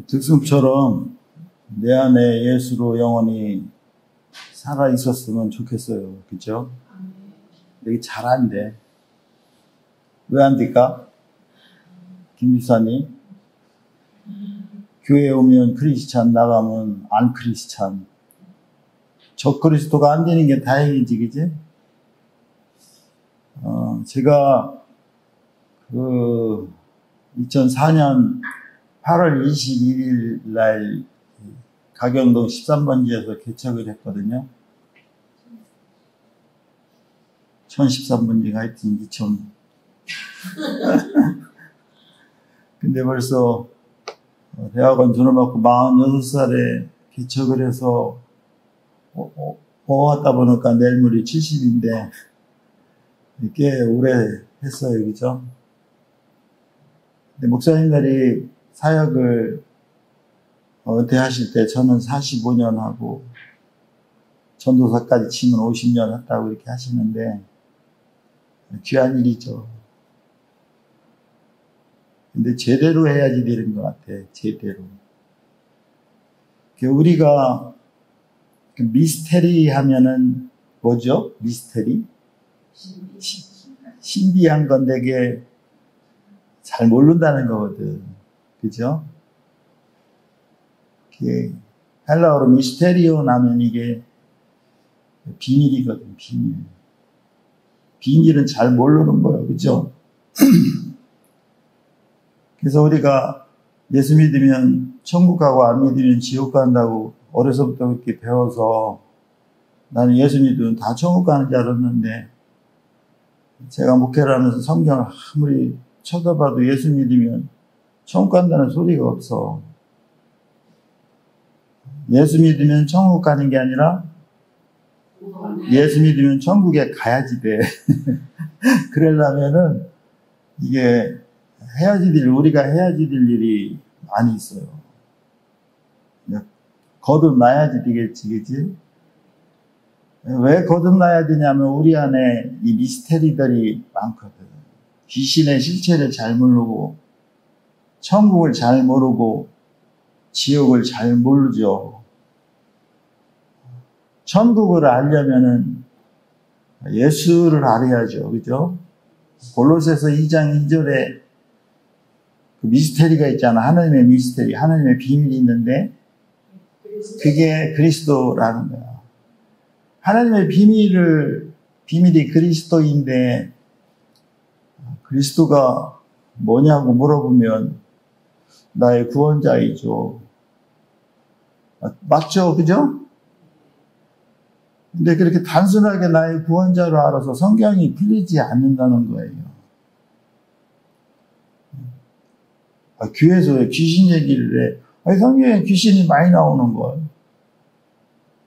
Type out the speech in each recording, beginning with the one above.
득승처럼 내 안에 예수로 영원히 살아 있었으면 좋겠어요. 그죠? 여기 잘 안 돼. 왜 안 될까? 김 지사님, 교회에 오면 크리스찬, 나가면 안 크리스찬. 저 그리스도가 안 되는 게 다행이지, 그지? 제가 2004년 8월 21일 날 가경동 13번지에서 개척을 했거든요. 1013번지가 하여튼 2000. 근데 벌써 대학원 졸업하고 46살에 개척을 해서 왔다 보니까 내일모레 70인데 꽤 오래 했어요. 그죠? 근데 목사님들이 사역을 은퇴하실 때 저는 45년 하고 전도사까지 치면 50년 했다고 이렇게 하시는데 귀한 일이죠. 근데 제대로 해야지 되는 것 같아. 제대로. 우리가 미스테리 하면은 뭐죠? 미스테리? 신비한 건 되게 잘 모른다는 거거든. 그죠? 헬라어로 미스테리오 나면 이게 비밀이거든, 비밀. 비밀은 잘 모르는 거예요. 그죠? 그래서 우리가 예수 믿으면 천국 가고 안 믿으면 지옥 간다고 어려서부터 그렇게 배워서 나는 예수 믿으면 다 천국 가는 줄 알았는데 제가 목회를 하면서 성경을 아무리 쳐다봐도 예수 믿으면 천국 간다는 소리가 없어. 예수 믿으면 천국 가는 게 아니라 예수 믿으면 천국에 가야지 돼. 그러려면은 이게 우리가 해야지 될 일이 많이 있어요. 거듭나야지 되겠지, 그지? 왜 거듭나야 되냐면 우리 안에 이 미스테리들이 많거든. 귀신의 실체를 잘 모르고 천국을 잘 모르고 지옥을 잘 모르죠. 천국을 알려면은 예수를 알아야죠. 그죠? 골로새서 2장 2절에 그 미스테리가 있잖아. 하나님의 미스테리, 하나님의 비밀이 있는데 그게 그리스도라는 거야. 하나님의 비밀이 그리스도인데 그리스도가 뭐냐고 물어보면 나의 구원자이죠. 맞죠? 그죠? 근데 그렇게 단순하게 나의 구원자로 알아서 성경이 풀리지 않는다는 거예요. 교회에서 왜 귀신 얘기를 해? 성경에 귀신이 많이 나오는 거예요.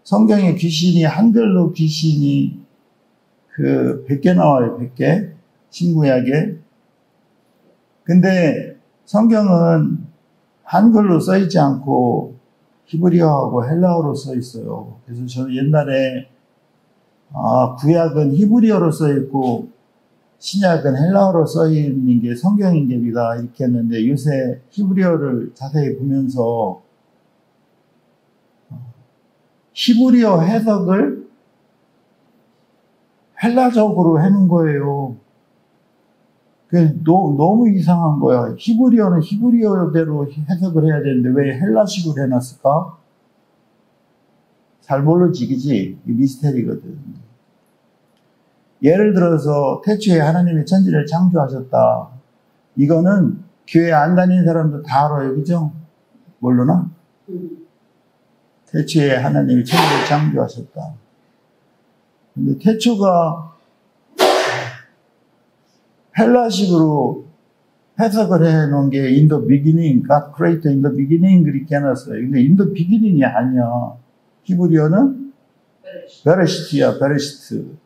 성경에 귀신이, 한글로 귀신이 100개 나와요, 100개. 신구약에. 근데 성경은 한글로 써있지 않고 히브리어하고 헬라어로 써있어요. 그래서 저는 옛날에 구약은 히브리어로 써있고 신약은 헬라어로 써있는 게 성경인 게 믿다 이렇게 했는데 요새 히브리어를 자세히 보면서 히브리어 해석을 헬라적으로 해놓은 거예요. 너무 이상한 거야. 히브리어는 히브리어대로 해석을 해야 되는데 왜 헬라식으로 해놨을까? 잘 모르지, 그지? 이 미스테리거든. 예를 들어서 태초에 하나님이 천지를 창조하셨다. 이거는 교회 안 다니는 사람도 다 알아요. 그죠? 모르나? 태초에 하나님이 천지를 창조하셨다. 근데 태초가 헬라식으로 해석을 해놓은 게 in the beginning, God created in the beginning 그렇게 해놨어요. 근데 in the beginning이 아니야. 히브리어는 베레시트야, 베레시트.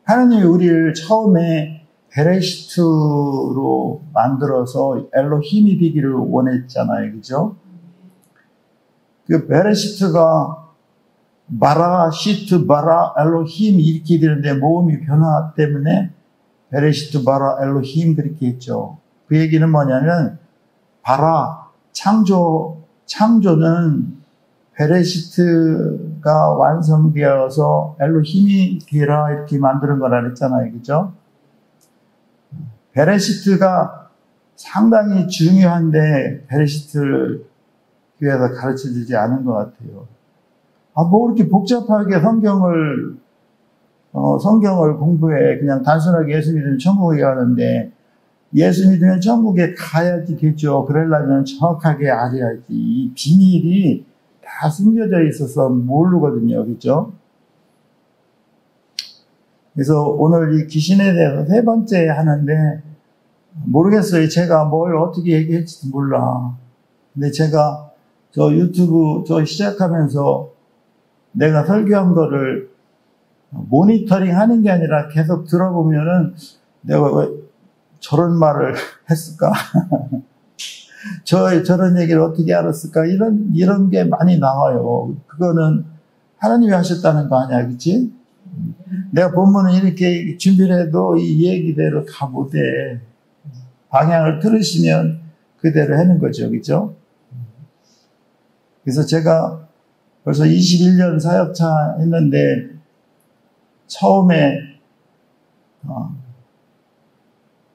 하나님이 우리를 처음에 베레시트로 만들어서 엘로힘이 되기를 원했잖아요. 그죠? 그 베레시트가 바라시트, 바라, 엘로힘 이렇게 되는데 모음이 변화 때문에 베레시트, 바라, 엘로힘 그렇게 했죠. 그 얘기는 뭐냐면 바라, 창조는 베레시트가 완성되어서 엘로힘이 되라 이렇게 만드는 거라 그랬잖아요. 그죠? 베레시트가 상당히 중요한데 베레시트를 교회에서 가르쳐 주지 않은 것 같아요. 뭐 이렇게 복잡하게 성경을 공부해. 그냥 단순하게 예수 믿으면 천국에 가는데, 예수 믿으면 천국에 가야지 되죠. 그러려면 정확하게 알아야지. 이 비밀이 다 숨겨져 있어서 모르거든요. 그죠? 그래서 오늘 이 귀신에 대해서 세 번째 하는데, 모르겠어요. 제가 뭘 어떻게 얘기할지도 몰라. 근데 제가 저 유튜브 시작하면서 내가 설교한 거를 모니터링 하는 게 아니라 계속 들어보면은 내가 왜 저런 말을 했을까? 저런 얘기를 어떻게 알았을까? 이런 게 많이 나와요. 그거는 하나님이 하셨다는 거 아니야, 그치? 내가 본문은 이렇게 준비를 해도 이 얘기대로 다 못해. 방향을 틀으시면 그대로 하는 거죠, 그죠? 그래서 제가 벌써 21년 사역차 했는데, 처음에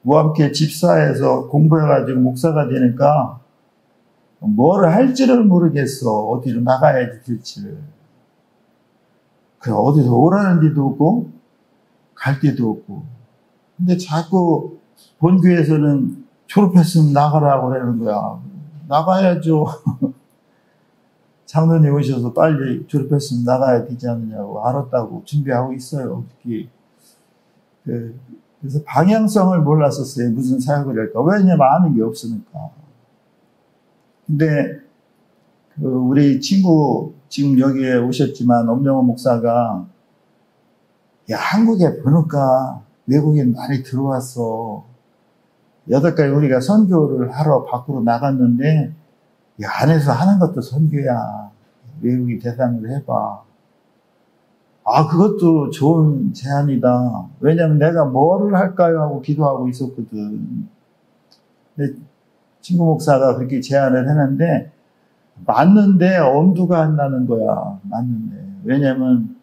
무함교회 집사에서 공부해가지고 목사가 되니까 뭘 할지를 모르겠어. 어디로 나가야지 될지를. 그래, 어디서 오라는 데도 없고 갈 데도 없고. 근데 자꾸 본교회에서는 졸업했으면 나가라고 그러는 거야. 나가야죠. 장로님 오셔서 빨리 졸업했으면 나가야 되지 않느냐고, 알았다고 준비하고 있어요. 특히. 그래서 방향성을 몰랐었어요. 무슨 사역을 할까. 왜냐면 아는 게 없으니까. 근데 우리 친구 지금 여기에 오셨지만 엄정호 목사가, 야, 한국에 보니까 외국인 많이 들어왔어. 8달 우리가 선교를 하러 밖으로 나갔는데, 이 안에서 하는 것도 선교야. 외국인 대상으로 해봐. 그것도 좋은 제안이다. 왜냐면 내가 뭐를 할까요? 하고 기도하고 있었거든. 근데 친구 목사가 그렇게 제안을 했는데, 맞는데 엄두가 안 나는 거야. 맞는데. 왜냐면,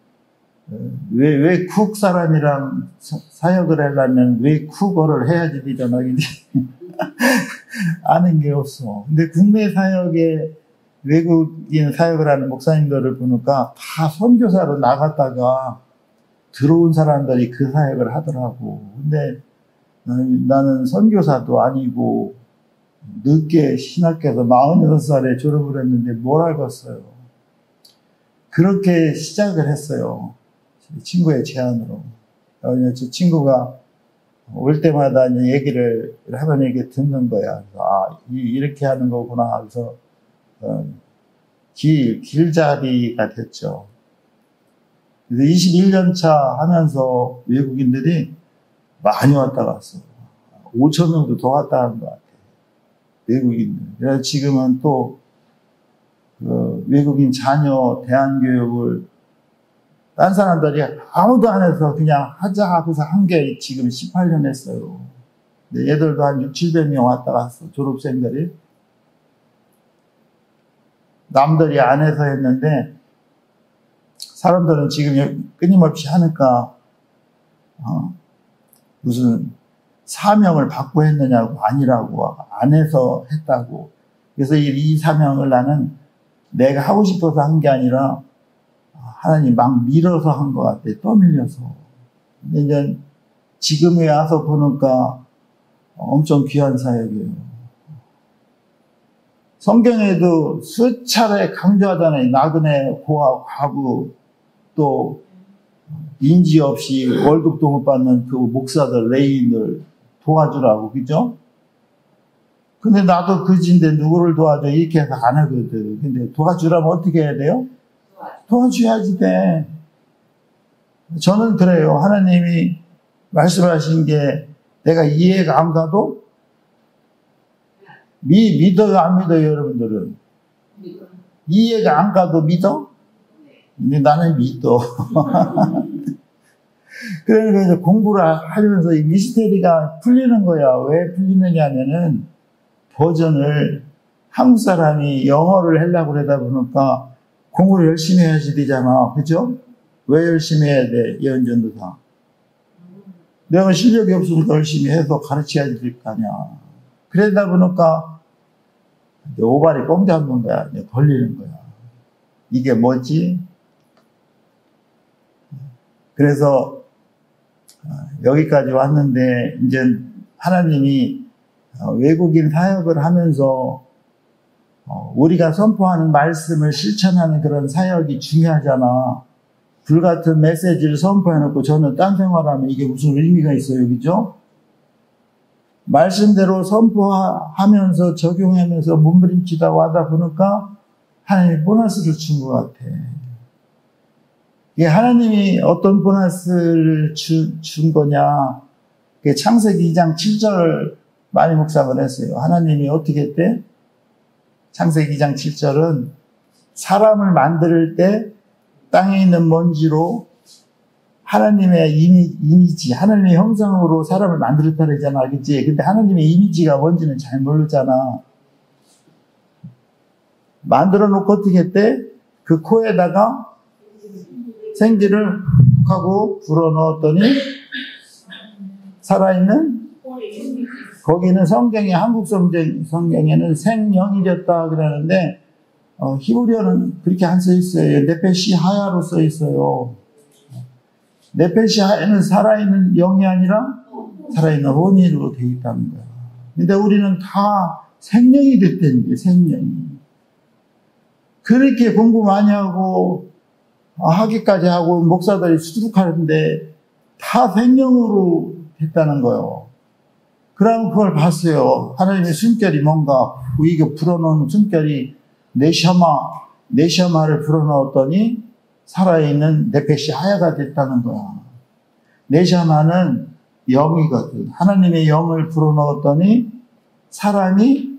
외국 사람이랑 사역을 하려면 외국어를 해야지 되잖아. 아는 게 없어. 근데 국내 사역에 외국인 사역을 하는 목사님들을 보니까 다 선교사로 나갔다가 들어온 사람들이 그 사역을 하더라고. 근데 나는 선교사도 아니고 늦게 신학교에서 46살에 졸업을 했는데 뭘 알겠어요. 그렇게 시작을 했어요. 친구의 제안으로. 저 친구가 올 때마다 얘기를 하면 이게 듣는 거야. 그래서, 이렇게 하는 거구나. 그래서, 길잡이가 됐죠. 그래서 21년 차 하면서 외국인들이 많이 왔다 갔어. 5천 명도 더 왔다 간 것 같아. 외국인들. 그래서 지금은 또, 외국인 자녀 대안교육을 딴 사람들이 아무도 안 해서 그냥 하자 하고서 한 게 지금 18년 했어요. 근데 얘들도 한 6, 700명 왔다 갔어. 졸업생들이. 남들이 안 해서 했는데 사람들은 지금 끊임없이 하니까 무슨 사명을 받고 했느냐고, 아니라고, 안 해서 했다고. 그래서 이 사명을 나는 내가 하고 싶어서 한 게 아니라 하나님 막 밀어서 한 것 같아. 떠밀려서. 근데 이제 지금에 와서 보니까 엄청 귀한 사역이에요. 성경에도 수차례 강조하잖아요. 나그네, 고아, 과부, 또 인지 없이 월급도 못 받는 그 목사들, 레인들 도와주라고, 그죠? 근데 나도 그지인데 누구를 도와줘? 이렇게 해서 안 하거든. 근데 도와주라면 어떻게 해야 돼요? 도와줘야지 돼. 저는 그래요. 하나님이 말씀하신 게 내가 이해가 안 가도 믿어요, 안 믿어요, 여러분들은? 이해가 안 가도 믿어? 근데 나는 믿어. 그러니까 이제 공부를 하면서 이 미스테리가 풀리는 거야. 왜 풀리느냐면은 버전을 한국 사람이 영어를 하려고 그러다 보니까 공부를 열심히 해야지 되잖아. 그죠? 왜 열심히 해야 돼? 예언전도사. 내가 실력이 없으니까 열심히 해서 가르쳐야 될 거 아니야. 그러다 보니까 오발이 꽁 잡는 거야. 걸리는 거야. 이게 뭐지? 그래서 여기까지 왔는데 이제 하나님이 외국인 사역을 하면서 우리가 선포하는 말씀을 실천하는 그런 사역이 중요하잖아. 불같은 메시지를 선포해놓고 저는 딴 생활하면 이게 무슨 의미가 있어요, 그죠? 말씀대로 선포하면서 적용하면서 몸부림치다 와다 보니까 하나님이 보너스를 준 것 같아. 이게 하나님이 어떤 보너스를 준 거냐? 창세기 2장 7절 많이 묵상을 했어요. 하나님이 어떻게 했대? 창세기 2장 7절은 사람을 만들 때 땅에 있는 먼지로 하나님의 이미지, 하나님의 형상으로 사람을 만들었다 그러잖아. 그치? 근데 하나님의 이미지가 뭔지는 잘 모르잖아. 만들어 놓고 어떻게 했대? 그 코에다가 생기를 하고 불어 넣었더니 살아있는, 거기는 성경에, 한국 성경에는 생명이었다 그러는데, 히브리어는 그렇게 안 써 있어요. 네페시 하야로 써 있어요. 네페시 하야는 살아있는 영이 아니라 살아있는 혼이로 되어 있다는 거야. 근데 우리는 다 생명이 됐다는 거예요, 생명이. 그렇게 공부 많이 하고, 학위까지 하고, 목사들이 수두룩하는데, 다 생명으로 됐다는 거예요. 그럼 그걸 봤어요. 하나님의 숨결이 뭔가, 이게 불어넣은 숨결이 네샤마를 불어넣었더니, 살아있는 네페시 하야가 됐다는 거야. 네샤마는 영이거든. 하나님의 영을 불어넣었더니, 사람이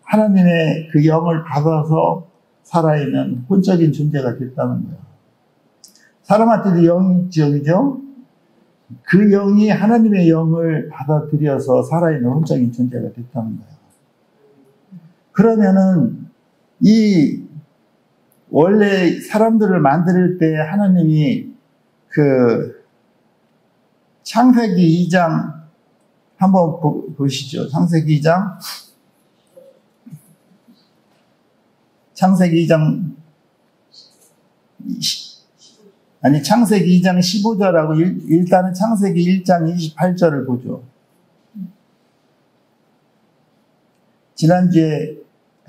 하나님의 그 영을 받아서 살아있는 혼적인 존재가 됐다는 거야. 사람한테도 영이 있죠, 그죠? 그 영이 하나님의 영을 받아들여서 살아있는 혼적인 존재가 됐다는 거야. 그러면은, 원래 사람들을 만들 때 하나님이 창세기 2장 한번 보시죠. 창세기 2장 15절하고 일단은 창세기 1장 28절을 보죠. 지난주에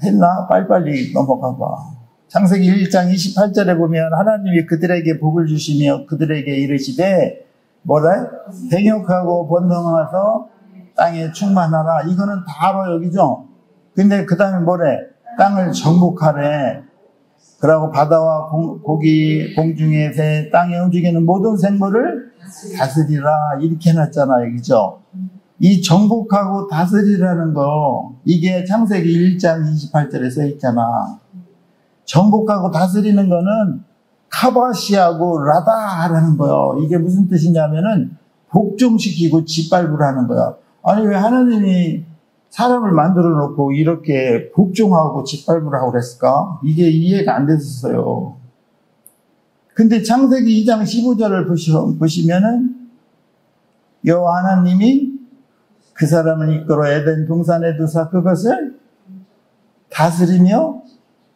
했나? 빨리빨리 넘어가 봐. 창세기 1장 28절에 보면 하나님이 그들에게 복을 주시며 그들에게 이르시되 뭐래? 생육하고 번성하서 땅에 충만하라. 이거는 다 알아요, 여기죠? 근데 그 다음에 뭐래? 땅을 정복하래. 그러고 바다와 고기, 공중의 새, 땅에 움직이는 모든 생물을 다스리라. 이렇게 해놨잖아요, 그죠? 이 정복하고 다스리라는 거, 이게 창세기 1장 28절에 써 있잖아. 정복하고 다스리는 거는 카바시하고 라다라는 거예요. 이게 무슨 뜻이냐면은 복종시키고 짓밟으라는 거야. 아니 왜 하나님이 사람을 만들어 놓고 이렇게 복종하고 짓밟으라고 그랬을까? 이게 이해가 안 됐었어요. 근데 창세기 2장 15절을 보시면은 여호와 하나님이 그 사람을 이끌어 에덴 동산에 두사 그것을 다스리며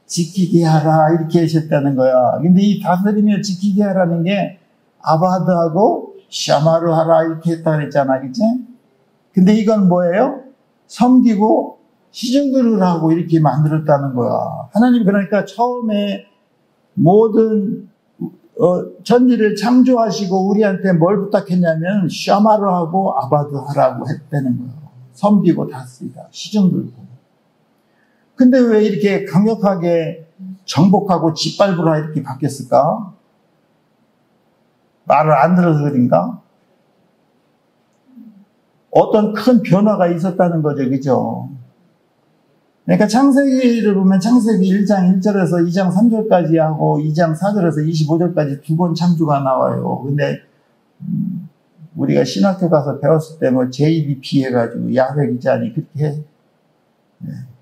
지키게 하라 이렇게 하셨다는 거야. 근데 이 다스리며 지키게 하라는 게 아바드하고 샤마르 하라 이렇게 했다 그랬잖아, 그치? 근데 이건 뭐예요? 섬기고 시중들을 하고 이렇게 만들었다는 거야. 하나님 그러니까 처음에 모든 천지를 창조하시고 우리한테 뭘 부탁했냐면 샤마르 하고 아바드 하라고 했다는 거예요. 섬기고 다스리다, 시중들고. 근데 왜 이렇게 강력하게 정복하고 짓밟으라 이렇게 바뀌었을까? 말을 안 들어서 그런가? 어떤 큰 변화가 있었다는 거죠, 그죠? 그러니까 창세기를 보면 창세기 1장 1절에서 2장 3절까지 하고 2장 4절에서 25절까지 두 번 창조가 나와요. 근데 우리가 신학교 가서 배웠을 때 뭐 JBP 해가지고 야훼 기자니 그렇게 해.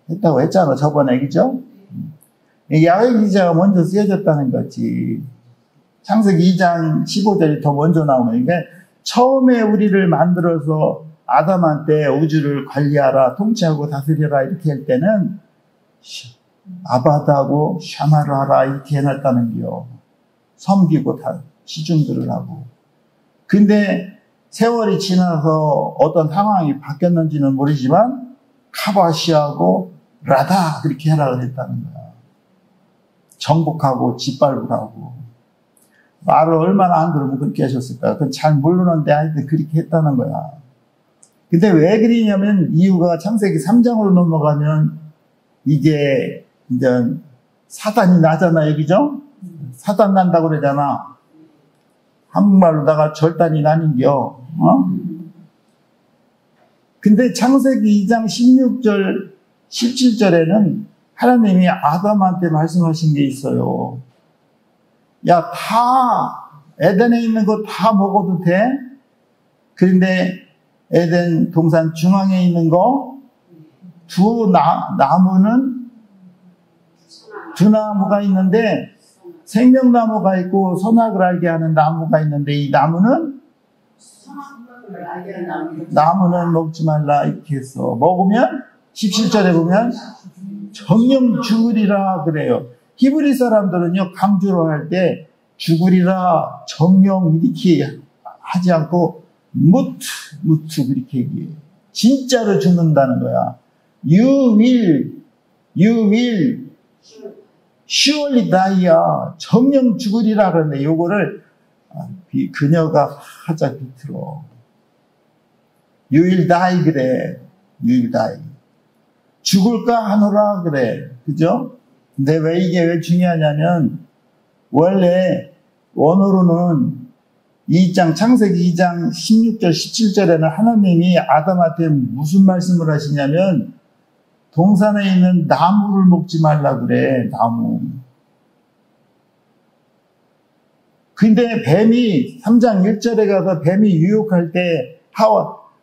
했다고 했잖아, 저번에, 그죠? 야훼 기자가 먼저 쓰여졌다는 거지. 창세기 2장 15절이 더 먼저 나오는 게, 처음에 우리를 만들어서 아담한테 우주를 관리하라, 통치하고 다스려라 이렇게 할 때는 아바다고 샤마를 하라 이렇게 해놨다는 거요. 섬기고 다 시중들을 하고. 근데 세월이 지나서 어떤 상황이 바뀌었는지는 모르지만 카바시하고 라다 그렇게 해라 그랬다는 거야. 정복하고 짓밟으라고. 말을 얼마나 안 들으면 그렇게 하셨을까? 그건 잘 모르는데 하여튼 그렇게 했다는 거야. 근데 왜 그러냐면 이유가 창세기 3장으로 넘어가면 이게 이제 사단이 나잖아, 여기죠? 사단 난다고 그러잖아. 한국말로다가 절단이 나는겨. 근데 창세기 2장 16절, 17절에는 하나님이 아담한테 말씀하신 게 있어요. 야, 다 에덴에 있는 거 다 먹어도 돼? 그런데 에덴 동산 중앙에 있는 거 나무는 두 나무가 있는데 생명나무가 있고 선악을 알게 하는 나무가 있는데 이 나무는 먹지 말라 이렇게 해서 먹으면 17절에 보면 정령 죽으리라 그래요. 히브리 사람들은요 강조를 할 때 죽으리라 정령 이렇게 하지 않고 무트 그렇게 얘기해요. 진짜로 죽는다는 거야. You will surely die야. 정령 죽으리라 그러는데 요거를 그녀가 하자 비틀어. You will die 그래. You will die. 죽을까 하노라 그래. 그죠? 근데 이게 왜 중요하냐면 원래 원어로는 창세기 2장 16절 17절에는 하나님이 아담한테 무슨 말씀을 하시냐면 동산에 있는 나무를 먹지 말라 그래. 나무. 근데 뱀이 3장 1절에 가서 뱀이 유혹할 때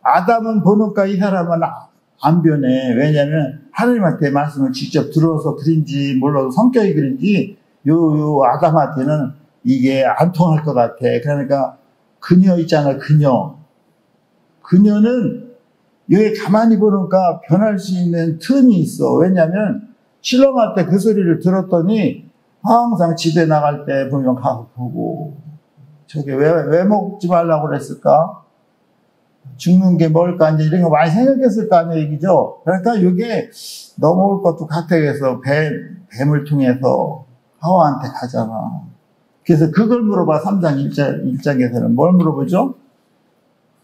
아담은 보니까 이 사람은 안 변해. 왜냐하면 하나님한테 말씀을 직접 들어서 그런지 몰라도 성격이 그런지 요 아담한테는 이게 안 통할 것 같아. 그러니까 그녀 있잖아, 그녀는 여기 가만히 보니까 변할 수 있는 틈이 있어. 왜냐하면 신랑한테 그 소리를 들었더니 항상 집에 나갈 때 보면 가서 보고 저게 왜 먹지 말라고 그랬을까? 죽는 게 뭘까? 이제 이런 거 많이 생각했을 거 아니에요, 얘기죠? 그러니까 이게 넘어올 것도 같아 해서 뱀을 통해서 하와한테 가잖아. 그래서 그걸 물어봐, 3장 1장에서는. 뭘 물어보죠?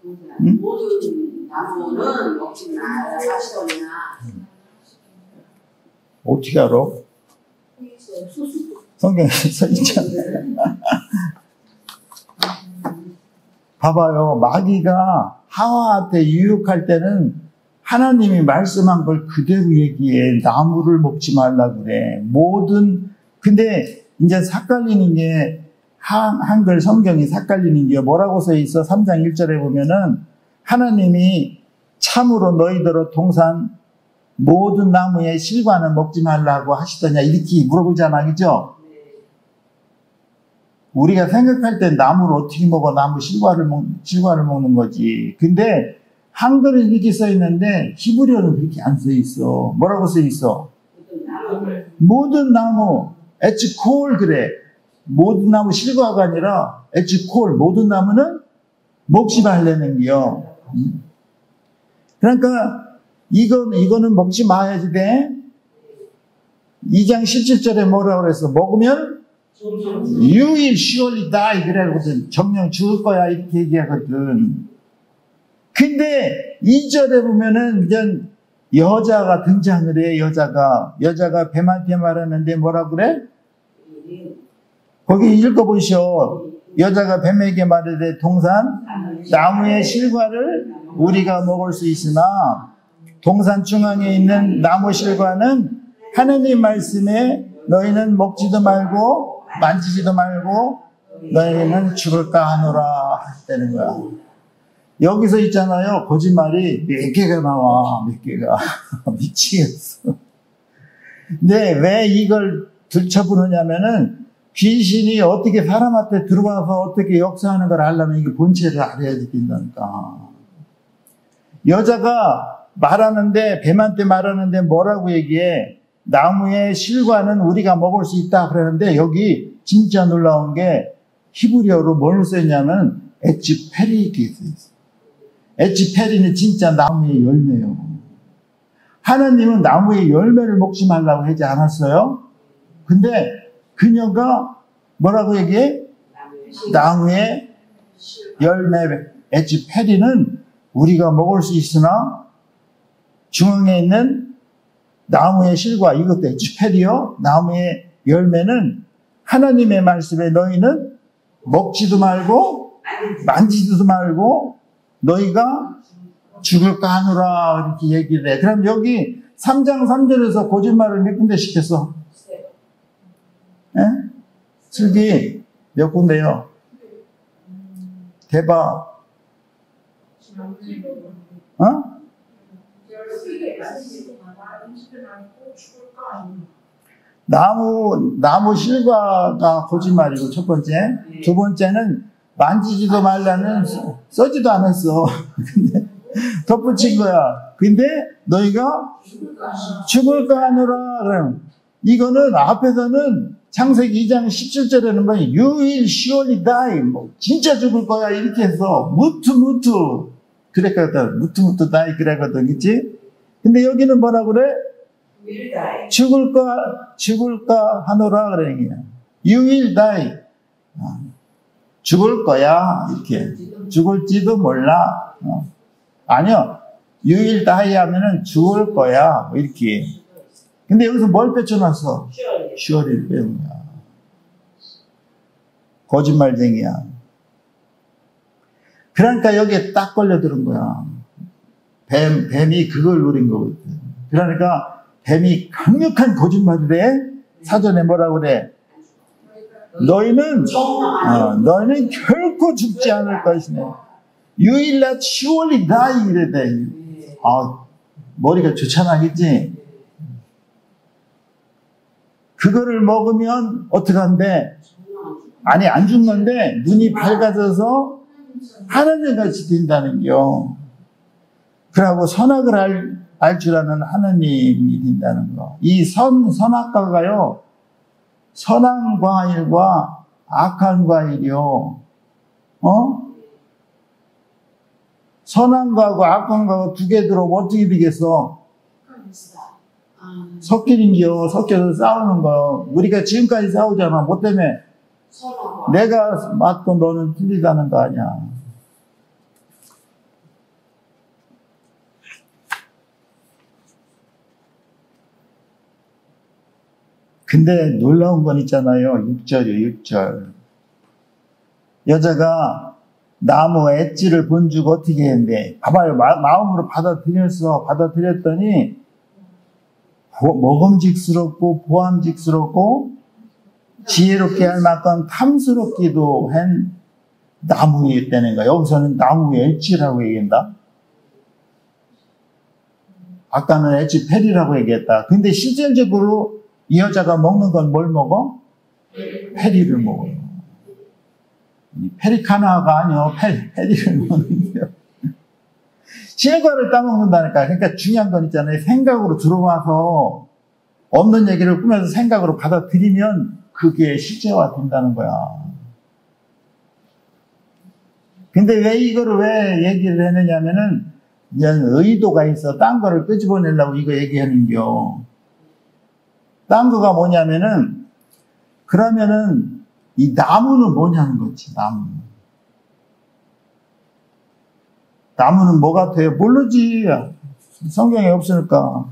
응? 모든 나무는 먹지 말라 하시더니나. 어떻게 알아? 성경에 써 있잖아. 봐봐요. 마귀가 하와한테 유혹할 때는 하나님이 말씀한 걸 그대로 얘기해. 나무를 먹지 말라 그래. 근데 이제 삭갈리는 게 한글 성경이 삭갈리는 게 뭐라고 써 있어? 3장 1절에 보면은 하나님이 참으로 너희들의 동산 모든 나무의 실과는 먹지 말라고 하시더냐 이렇게 물어보잖아, 그죠? 우리가 생각할 때 나무를 어떻게 먹어? 나무 실과를 먹는 거지. 근데 한글은 이렇게 써 있는데 히브리어는 그렇게 안 써 있어. 뭐라고 써 있어? 모든 나무 에츠콜 그래. 모든 나무 실과가 아니라 에츠콜 모든 나무는 먹지 말라는 게요. 그러니까 이거는 먹지 마야지 돼. 2장 17절에 뭐라고 그랬어? 먹으면 You will surely die 그래거든. 정령 죽을 거야 이렇게 얘기하거든. 근데 2절에 보면은 이제 여자가 등장을 해. 여자가 뱀한테 말하는데 뭐라 그래? 거기 읽어보시오. 여자가 뱀에게 말하되 동산 나무의 실과를 우리가 먹을 수 있으나 동산 중앙에 있는 나무 실과는 하나님 말씀에 너희는 먹지도 말고 만지지도 말고 너희는 죽을까 하노라 했다는 거야. 여기서 있잖아요. 거짓말이 몇 개가 나와. 몇 개가. 미치겠어. 근데 왜 이걸 들춰보느냐면은 귀신이 어떻게 사람한테 들어와서 어떻게 역사하는 걸 알려면 이게 본체를 알아야 된다니까. 여자가 말하는데, 뱀한테 말하는데 뭐라고 얘기해? 나무의 실과는 우리가 먹을 수 있다 그러는데, 여기 진짜 놀라운 게 히브리어로 뭘 썼냐면 에치페리 이렇게 써있어. 에치페리는 진짜 나무의 열매예요. 하나님은 나무의 열매를 먹지 말라고 하지 않았어요? 근데 그녀가 뭐라고 얘기해? 나무의 열매, 에치페리는 우리가 먹을 수 있으나 중앙에 있는 나무의 실과, 이것도 에치페리요, 나무의 열매는 하나님의 말씀에 너희는 먹지도 말고 만지지도 말고 너희가 죽을까 하노라 이렇게 얘기를 해. 그럼 여기 3장 3절에서 거짓말을 몇 군데 시켰어? 예? 슬기 몇 군데요? 대박. 어? 나무 실과가 거짓말이고, 첫 번째. 두 번째는 만지지도 말라는 써지도 않았어. 근데 덧붙인 거야. 근데 너희가 죽을까 하노라. 그럼 이거는 앞에서는 창세기 2장 17절에는 뭐 You will surely die. 뭐 진짜 죽을 거야 이렇게 해서 무투 그랬거든. 무투 die 그랬거든. 그치? 근데 여기는 뭐라 그래? 죽을까 하노라 그러는 거야. You will die. 죽을 거야 이렇게. 죽을지도 몰라. 아니요. You will die 하면은 죽을 거야 이렇게. 근데 여기서 뭘 뺏어놨어? surely를 빼는 거야. 거짓말쟁이야. 그러니까 여기에 딱 걸려들은 거야. 뱀이 그걸 노린 거거든. 그러니까 뱀이 강력한 거짓말을 해. 사전에 뭐라고 그래? 너희는 결코 죽지 않을 것이네. You will not surely die 이래대. 머리가 좋잖아, 그치? 그거를 먹으면 어떡한데? 아니, 안 죽는데 눈이 밝아져서 하나님같이 된다는 겨. 그러고 선악을 알 줄 아는 하나님이 된다는 거. 이 선악과가요, 선한 과일과 악한 과일이요. 선한 과하고 악한 과가 두 개 들어오면 어떻게 되겠어? 섞이는겨. 섞여서 싸우는 거. 우리가 지금까지 싸우잖아. 뭐 때문에? 내가 맞고 너는 틀리다는 거 아니야. 근데 놀라운 건 있잖아요. 6절이요, 6절. 여자가 나무 엣지를 본주고 어떻게 했는데, 봐봐요. 마음으로 받아들였더니, 먹음직스럽고, 보암직스럽고, 지혜롭게 할 만큼 탐스럽기도 한 나무였다는 거야. 여기서는 나무 엣지라고 얘기한다. 아까는 엣지 페리라고 얘기했다. 근데 실질적으로 이 여자가 먹는 건 뭘 먹어? 페리를 먹어요. 페리카나가 아니요. 페리를 먹는 거예요. 실과를 따먹는다니까. 그러니까 중요한 건 있잖아요. 생각으로 들어와서 없는 얘기를 꾸며서 생각으로 받아들이면 그게 실제화 된다는 거야. 근데 왜 이거를 왜 얘기를 했느냐면은 의도가 있어. 딴 거를 끄집어내려고 이거 얘기하는겨. 딴 거가 뭐냐면은, 그러면은 이 나무는 뭐냐는 거지. 나무는 뭐 같아요? 모르지. 성경에 없으니까.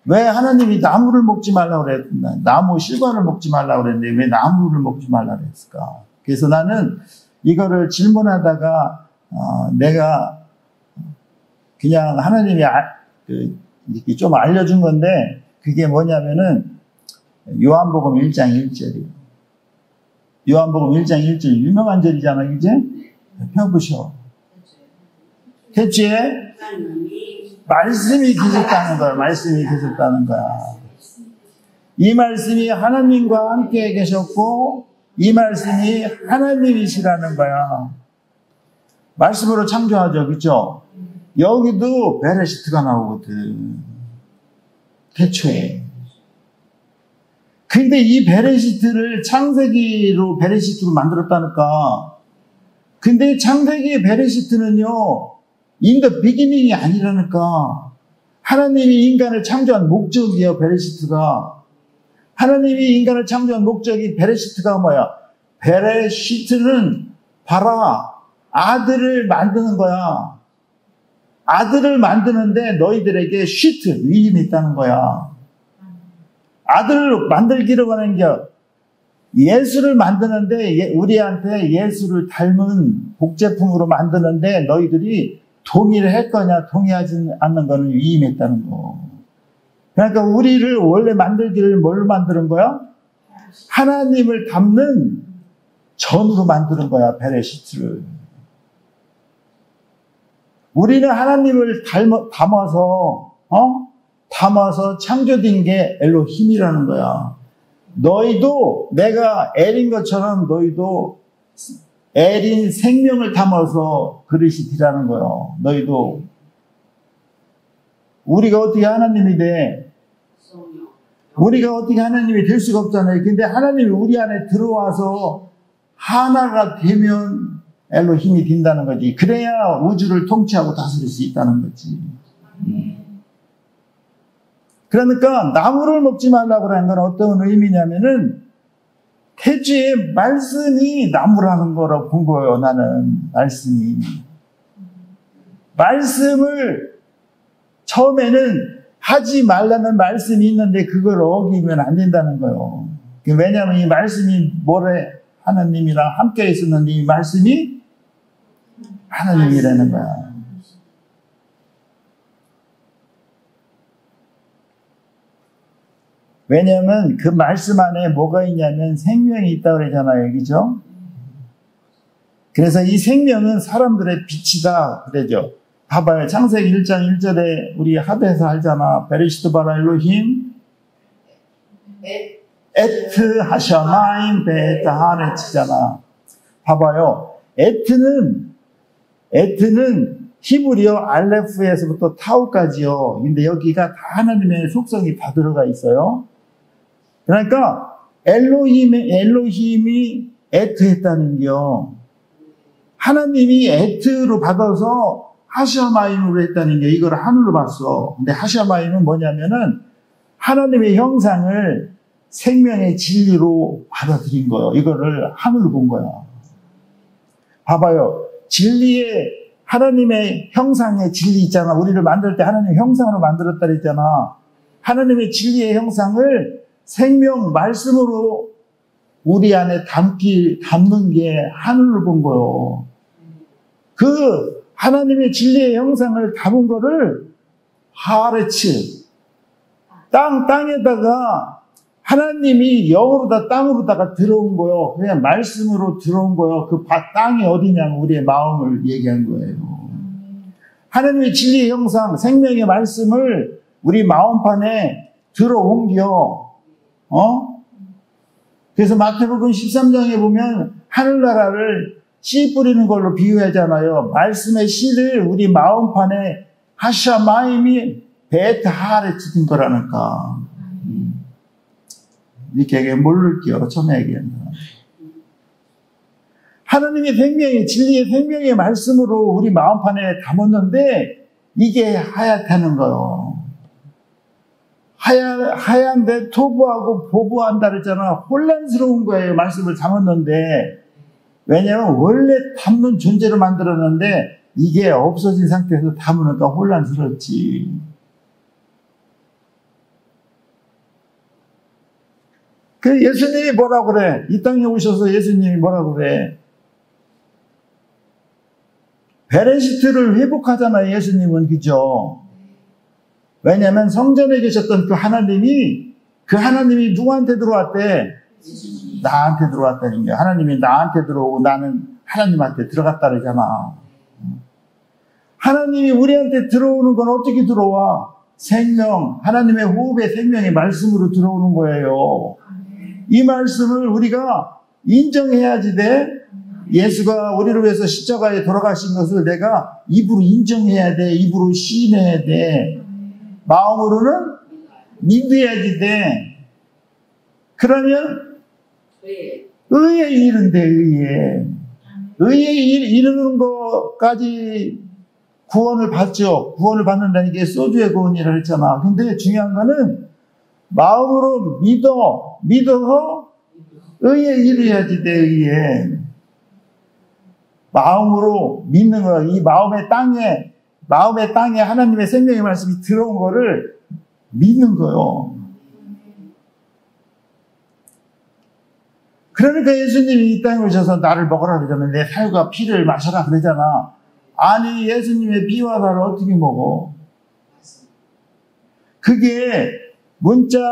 왜 하나님이 나무를 먹지 말라고 그랬나? 나무 실과를 먹지 말라고 그랬는데 왜 나무를 먹지 말라고 그랬을까? 그래서 나는 이거를 질문하다가 내가 그냥 하나님이 이렇게 좀 알려준 건데, 그게 뭐냐면은 요한복음 1장 1절이에요. 요한복음 1장 1절 유명한 절이잖아, 이제? 펴보셔. 태초에 하나님이 말씀이 계셨다는 거야. 말씀이 계셨다는 거야. 이 말씀이 하나님과 함께 계셨고 이 말씀이 하나님이시라는 거야. 말씀으로 창조하죠. 그렇죠? 여기도 베레시트가 나오거든. 태초에. 근데 이 베레시트를 창세기로 베레시트로 만들었다니까. 근데 창세기의 베레시트는요, in the beginning이 아니라니까. 하나님이 인간을 창조한 목적이에요, 베레시트가. 하나님이 인간을 창조한 목적이 베레시트가 뭐야? 베레시트는 봐라. 아들을 만드는 거야. 아들을 만드는데 너희들에게 시트, 위임이 있다는 거야. 아들을 만들기로 하는 게 예수를 만드는데 우리한테 예수를 닮은 복제품으로 만드는데 너희들이 동의를 할 거냐 동의하지 않는 거는 위임했다는 거. 그러니까 우리를 원래 만들기를 뭘로 만드는 거야? 하나님을 담는 전으로 만드는 거야. 베레시트를. 우리는 하나님을 담아서 창조된 게 엘로힘이라는 거야. 너희도 내가 엘인 것처럼 너희도 엘인 생명을 담아서 그릇이 되라는 거예요. 너희도. 우리가 어떻게 하나님이 돼? 우리가 어떻게 하나님이 될 수가 없잖아요. 근데 하나님이 우리 안에 들어와서 하나가 되면 엘로힘이 된다는 거지. 그래야 우주를 통치하고 다스릴 수 있다는 거지. 그러니까 나무를 먹지 말라고 하는 건 어떤 의미냐면은 태초에 말씀이 나무라는 거라고 본 거예요. 나는 말씀이. 말씀을 처음에는 하지 말라는 말씀이 있는데 그걸 어기면 안 된다는 거예요. 왜냐하면 이 말씀이 뭐래? 하나님이랑 함께 있었는데 이 말씀이 하나님이라는 거야. 왜냐하면 그 말씀 안에 뭐가 있냐면 생명이 있다고 그러잖아요. 그죠? 그래서 이 생명은 사람들의 빛이다 그러죠. 봐봐요. 창세기 1장 1절에 우리 하드에서 알잖아. 베레시트 바라 엘로힘 에트 하샤마임 베트 하레치잖아. 봐봐요. 에트는 히브리어 알레프에서부터 타우까지요. 근데 여기가 다 하나님의 속성이 다 들어가 있어요. 그러니까 엘로힘이 에트 했다는 게요. 하나님이 에트로 받아서 하샤마임으로 했다는 게 이걸 하늘로 봤어. 근데 하샤마임은 뭐냐면은 하나님의 형상을 생명의 진리로 받아들인 거예요. 이거를 하늘로 본 거야. 봐봐요. 진리의 하나님의 형상의 진리 있잖아. 우리를 만들 때 하나님의 형상으로 만들었다 그랬잖아. 하나님의 진리의 형상을 생명 말씀으로 우리 안에 담는 게 하늘로 본 거예요. 그 하나님의 진리의 형상을 담은 거를 하레츠 땅에다가 하나님이 영으로다 땅으로다가 들어온 거예요. 그냥 말씀으로 들어온 거예요. 그 땅이 어디냐면 우리의 마음을 얘기한 거예요. 하나님의 진리의 형상, 생명의 말씀을 우리 마음판에 들어온겨. 그래서 마태복음 13장에 보면 하늘나라를 씨 뿌리는 걸로 비유하잖아요. 말씀의 씨를 우리 마음판에 하샤마임이 베트 하레츠 든 거라니까. 이렇게 얘기해 모를게요. 처음에 얘기했나. 하나님의 생명이 진리의 생명의 말씀으로 우리 마음판에 담았는데 이게 하얗다는 거예요. 하얀데 토부하고 보부한다 그랬잖아. 혼란스러운 거예요. 말씀을 담았는데. 왜냐하면 원래 담는 존재로 만들었는데 이게 없어진 상태에서 담으니까 혼란스럽지. 그 예수님이 뭐라고 그래? 이 땅에 오셔서 예수님이 뭐라고 그래? 베레시트를 회복하잖아요. 예수님은. 그죠? 왜냐하면 성전에 계셨던 그 하나님이 누구한테 들어왔대? 나한테 들어왔다는 거야. 하나님이 나한테 들어오고 나는 하나님한테 들어갔다 그러잖아. 하나님이 우리한테 들어오는 건 어떻게 들어와? 생명, 하나님의 호흡의 생명의 말씀으로 들어오는 거예요. 이 말씀을 우리가 인정해야지 돼. 예수가 우리를 위해서 십자가에 돌아가신 것을 내가 입으로 인정해야 돼. 입으로 시인해야 돼. 마음으로는 믿어야지 돼. 그러면 의에 이른대. 의에 이르는 것까지 구원을 받죠. 구원을 받는다는 게 소주의 구원이라 했잖아. 근데 중요한 거는 마음으로 믿어서 의에 이르야지 돼. 의에. 마음으로 믿는 거야. 이 마음의 땅에 하나님의 생명의 말씀이 들어온 거를 믿는 거요. 그러니까 예수님이 이 땅에 오셔서 나를 먹으라 그러잖아. 내 살과 피를 마셔라 그러잖아. 아니, 예수님의 피와 살을 어떻게 먹어? 그게 문자의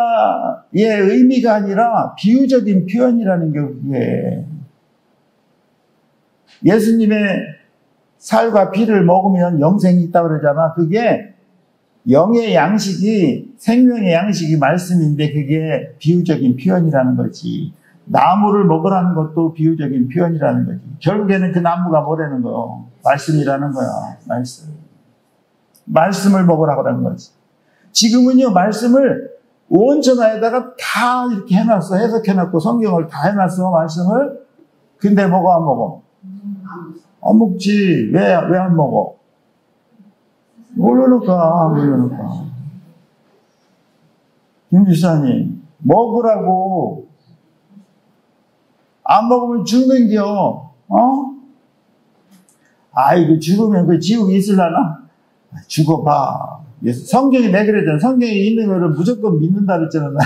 의미가 아니라 비유적인 표현이라는 게 그게. 예수님의 살과 피를 먹으면 영생이 있다고 그러잖아. 그게 영의 양식이, 생명의 양식이 말씀인데 그게 비유적인 표현이라는 거지. 나무를 먹으라는 것도 비유적인 표현이라는 거지. 결국에는 그 나무가 뭐라는 거요? 말씀이라는 거야. 말씀을 먹으라고 하는 거지. 지금은요, 말씀을 온천하에다가 다 이렇게 해놨어. 해석해놨고 성경을 다 해놨어, 말씀을. 근데 먹어, 안 먹어? 안 먹지. 왜 안 먹어? 모르니까. 김지사님, 먹으라고. 안 먹으면 죽는겨. 아이고, 죽으면 그 지옥에 있으려나? 죽어봐. 성경이 내 그랬잖아. 성경에 있는 거를 무조건 믿는다 그랬잖아.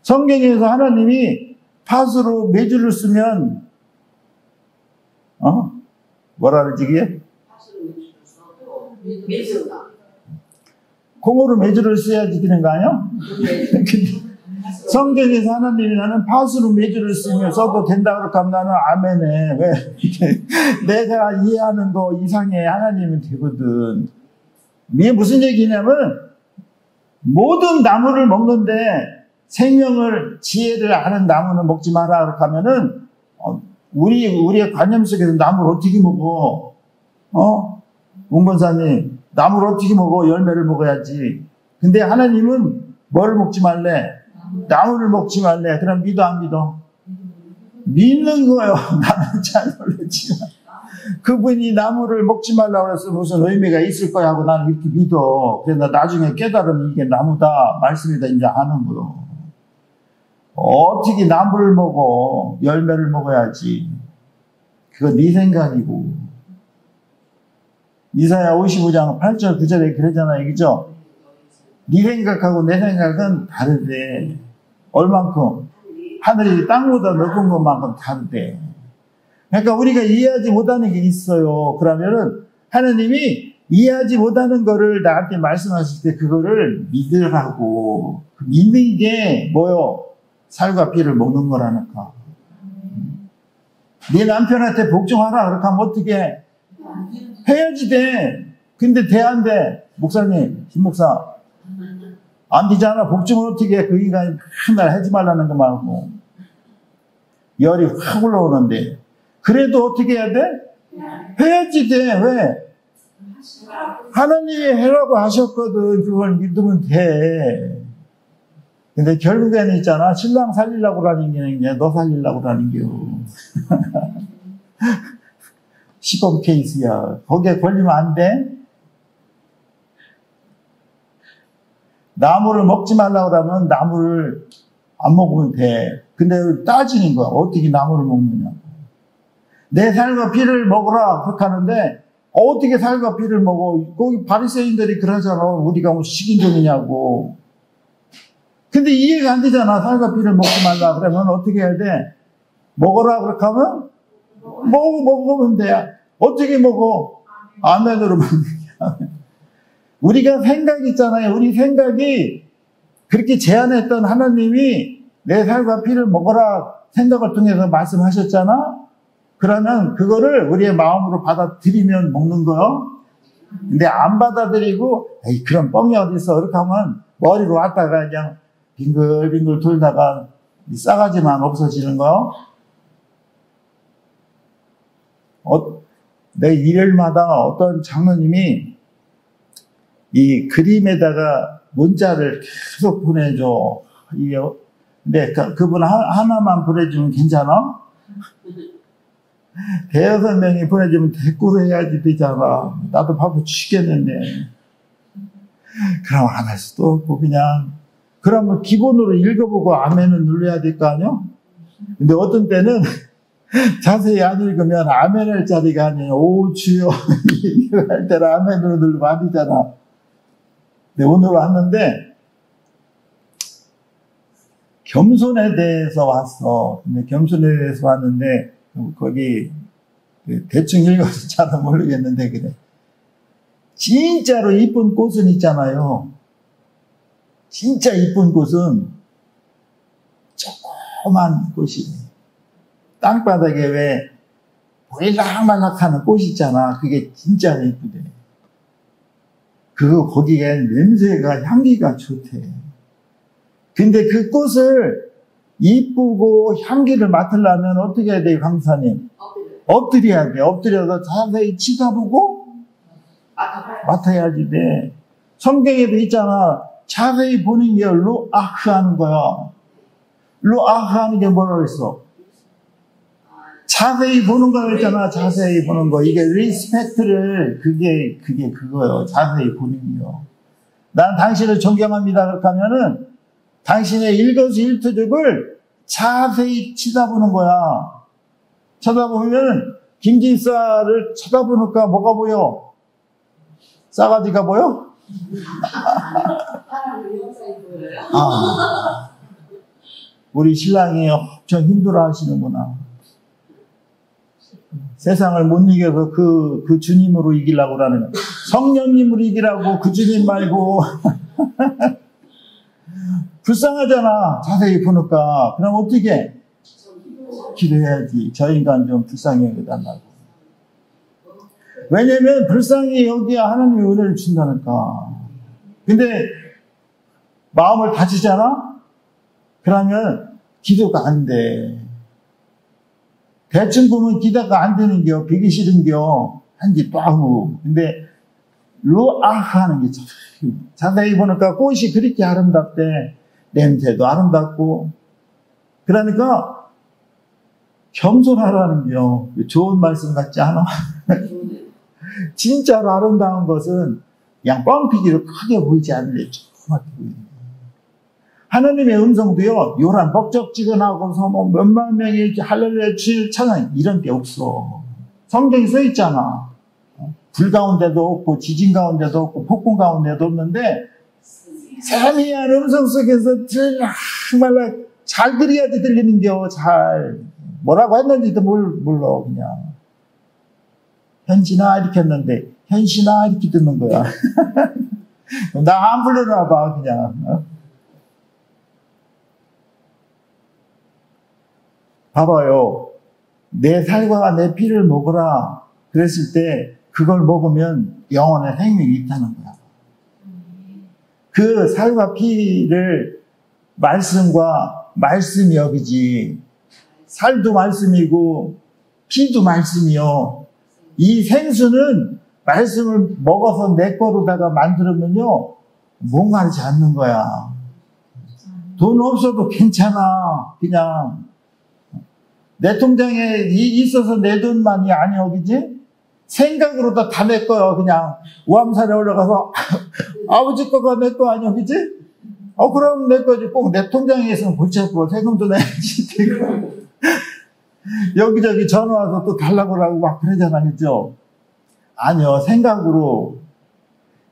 성경에서 하나님이 팥으로 메주를 쓰면, 뭐라 그러지, 그게? 콩으로 메주를 써야지 되는 거 아니야? 성경에서 하나님이 나는 팥으로 메주를 쓰며 써도 된다고 그렇게 하면 나는 아멘해. 왜? 내가 이해하는 거 이상해. 하나님은 되거든. 이게 무슨 얘기냐면 모든 나무를 먹는데 생명을, 지혜를 아는 나무는 먹지 마라 그렇게 하면은 우리의 관념 속에서 나무를 어떻게 먹어? 문건사님, 나무를 어떻게 먹어? 열매를 먹어야지. 근데 하나님은 뭐를 먹지 말래? 나무를 먹지 말래. 그럼 믿어, 안 믿어? 믿는 거예요. 나는 잘 모르지만. 그분이 나무를 먹지 말라고 해서 무슨 의미가 있을 거야 하고 나는 이렇게 믿어. 그래서 나중에 깨달으면 이게 나무다, 말씀이다, 이제 아는 거요. 어떻게 나무를 먹어? 열매를 먹어야지. 그거 네 생각이고. 이사야 55장 8절 9절에 그러잖아요. 그죠? 네 생각하고 내 생각은 다르대. 얼만큼? 하늘이 땅보다 넓은 것만큼 다르대. 그러니까 우리가 이해하지 못하는 게 있어요. 그러면은 하나님이 이해하지 못하는 거를 나한테 말씀하실 때 그거를 믿으라고. 믿는 게 뭐요? 살과 피를 먹는 거라니까. 네 남편한테 복종하라. 그렇게 하면 어떻게 해야지 돼. 근데 돼, 안 돼? 목사님, 김 목사. 안 되잖아. 복종을 어떻게 해. 그 인간이 맨날 하지 말라는 거 말고. 열이 확 올라오는데. 그래도 어떻게 해야 돼? 해야지 돼. 왜? 하나님이 해라고 하셨거든. 그걸 믿으면 돼. 근데 결국에는 있잖아. 신랑 살리려고 라는 게 아니냐. 너 살리려고 라는 게요. 시범 케이스야. 거기에 걸리면 안 돼? 나무를 먹지 말라고 그러면 나무를 안 먹으면 돼. 근데 따지는 거야. 어떻게 나무를 먹느냐. 내 살과 피를 먹으라. 그렇게 하는데 어떻게 살과 피를 먹어. 거기 바리새인들이 그러잖아. 우리가 뭐 식인종이냐고. 근데 이해가 안 되잖아. 살과 피를 먹지 말라. 그러면 어떻게 해야 돼? 먹어라. 그렇게 하면 먹으면 돼. 어떻게 먹어? 아멘으로 먹는 게. 우리가 생각 있잖아요. 우리 생각이 그렇게 제안했던 하나님이 내 살과 피를 먹어라 생각을 통해서 말씀하셨잖아. 그러면 그거를 우리의 마음으로 받아들이면 먹는 거요. 근데 안 받아들이고 에이 그런 뻥이 어딨어 이렇게 하면 머리로 왔다가 그냥 빙글빙글 돌다가 이 싸가지만 없어지는 거. 내 일요일마다 어떤 장로님이 이 그림에다가 문자를 계속 보내줘. 이게 근데 그분 하나만 보내주면 괜찮아? 대여섯 명이 보내주면 대꾸로 해야지 되잖아. 나도 바보 죽겠는데. 그럼 안 할 수도 없고 그냥 그러면 기본으로 읽어보고 아멘은 눌러야 될 거 아니야? 근데 어떤 때는 자세히 안 읽으면 아멘 할 자리가 아니에요. 오 주여 이거 할 때는 아멘으로 누르면 안 되잖아. 근데 오늘 왔는데 겸손에 대해서 왔어. 근데 겸손에 대해서 왔는데 거기 대충 읽어서 잘은 모르겠는데 그래. 진짜로 이쁜 꽃은 있잖아요. 진짜 이쁜 꽃은 조그만 꽃이 땅바닥에 왜 보일락말락하는 꽃 있잖아. 그게 진짜 이쁘대. 거기에 냄새가 향기가 좋대. 근데 그 꽃을 이쁘고 향기를 맡으려면 어떻게 해야 돼요, 강사님? 엎드려야 돼. 엎드려서 자세히 치다보고 맡아야지 돼. 성경에도 있잖아. 자세히 보는 게 로아흐 하는 거야. 로아흐 하는 게 뭐라 그랬어? 자세히 보는 거 있잖아. 자세히 보는 거. 이게 리스펙트를 그게 그거요. 자세히 보는 거. 난 당신을 존경합니다. 그렇게 하면은 당신의 일거수일투족을 자세히 쳐다보는 거야. 쳐다보면 김진사를 쳐다보니까 뭐가 보여? 싸가지가 보여? 우리 신랑이 엄청 힘들어 하시는구나. 세상을 못 이겨서 그 주님으로 이기려고 그러는 거야. 성령님으로 이기라고 그 주님 말고. 불쌍하잖아. 자세히 보니까. 그럼 어떻게? 기도해야지. 저 인간 좀 불쌍히 여겨달라고. 왜냐면 불쌍히 여기야 하나님이 은혜를 준다니까. 근데 마음을 다치잖아? 그러면 기도가 안 돼. 대충 보면 기도가 안 되는겨. 비기 싫은겨. 한지 또 하고. 근데 로아흐 하는 게 자세히 보니까 꽃이 그렇게 아름답대. 냄새도 아름답고. 그러니까 겸손하라는 겨. 좋은 말씀 같지 않아? 진짜로 아름다운 것은 그냥 뻥튀기로 크게 보이지 않는데 조그맣게 보이는 거예요. 하나님의 음성도요, 요란 벅적지근하고서 뭐 몇만 명이 이렇게 할렐루야 주일 찬양 이런 게 없어. 성경에 써 있잖아. 불 가운데도 없고 지진 가운데도 없고 폭풍 가운데도 없는데 세미한 음성 속에서 정말 잘 들어야지 들리는겨. 잘 뭐라고 했는지도 몰라. 그냥 현신아 이렇게 했는데 현신아 이렇게 듣는 거야. 나 안 불러나 봐 그냥. 봐봐요. 내 살과 내 피를 먹어라. 그랬을 때 그걸 먹으면 영원한 생명이 있다는 거야. 그 살과 피를 말씀과 말씀이 여기지. 살도 말씀이고 피도 말씀이요. 이 생수는 말씀을 먹어서 내 거로다가 만들면요. 뭔가하지 않는 거야. 돈 없어도 괜찮아. 그냥 내 통장에 있어서 내 돈만이 아니야. 그지? 생각으로도 다 내 거야. 그냥 우암산에 올라가서 아버지 거가 내 거 아니야. 그지? 그럼 내 거지. 꼭 내 통장에 있으면 골치 아프고 세금도 내야지. 여기저기 전화 와서 또 달라고 하고 막 그러잖아. 그죠? 아니요. 생각으로.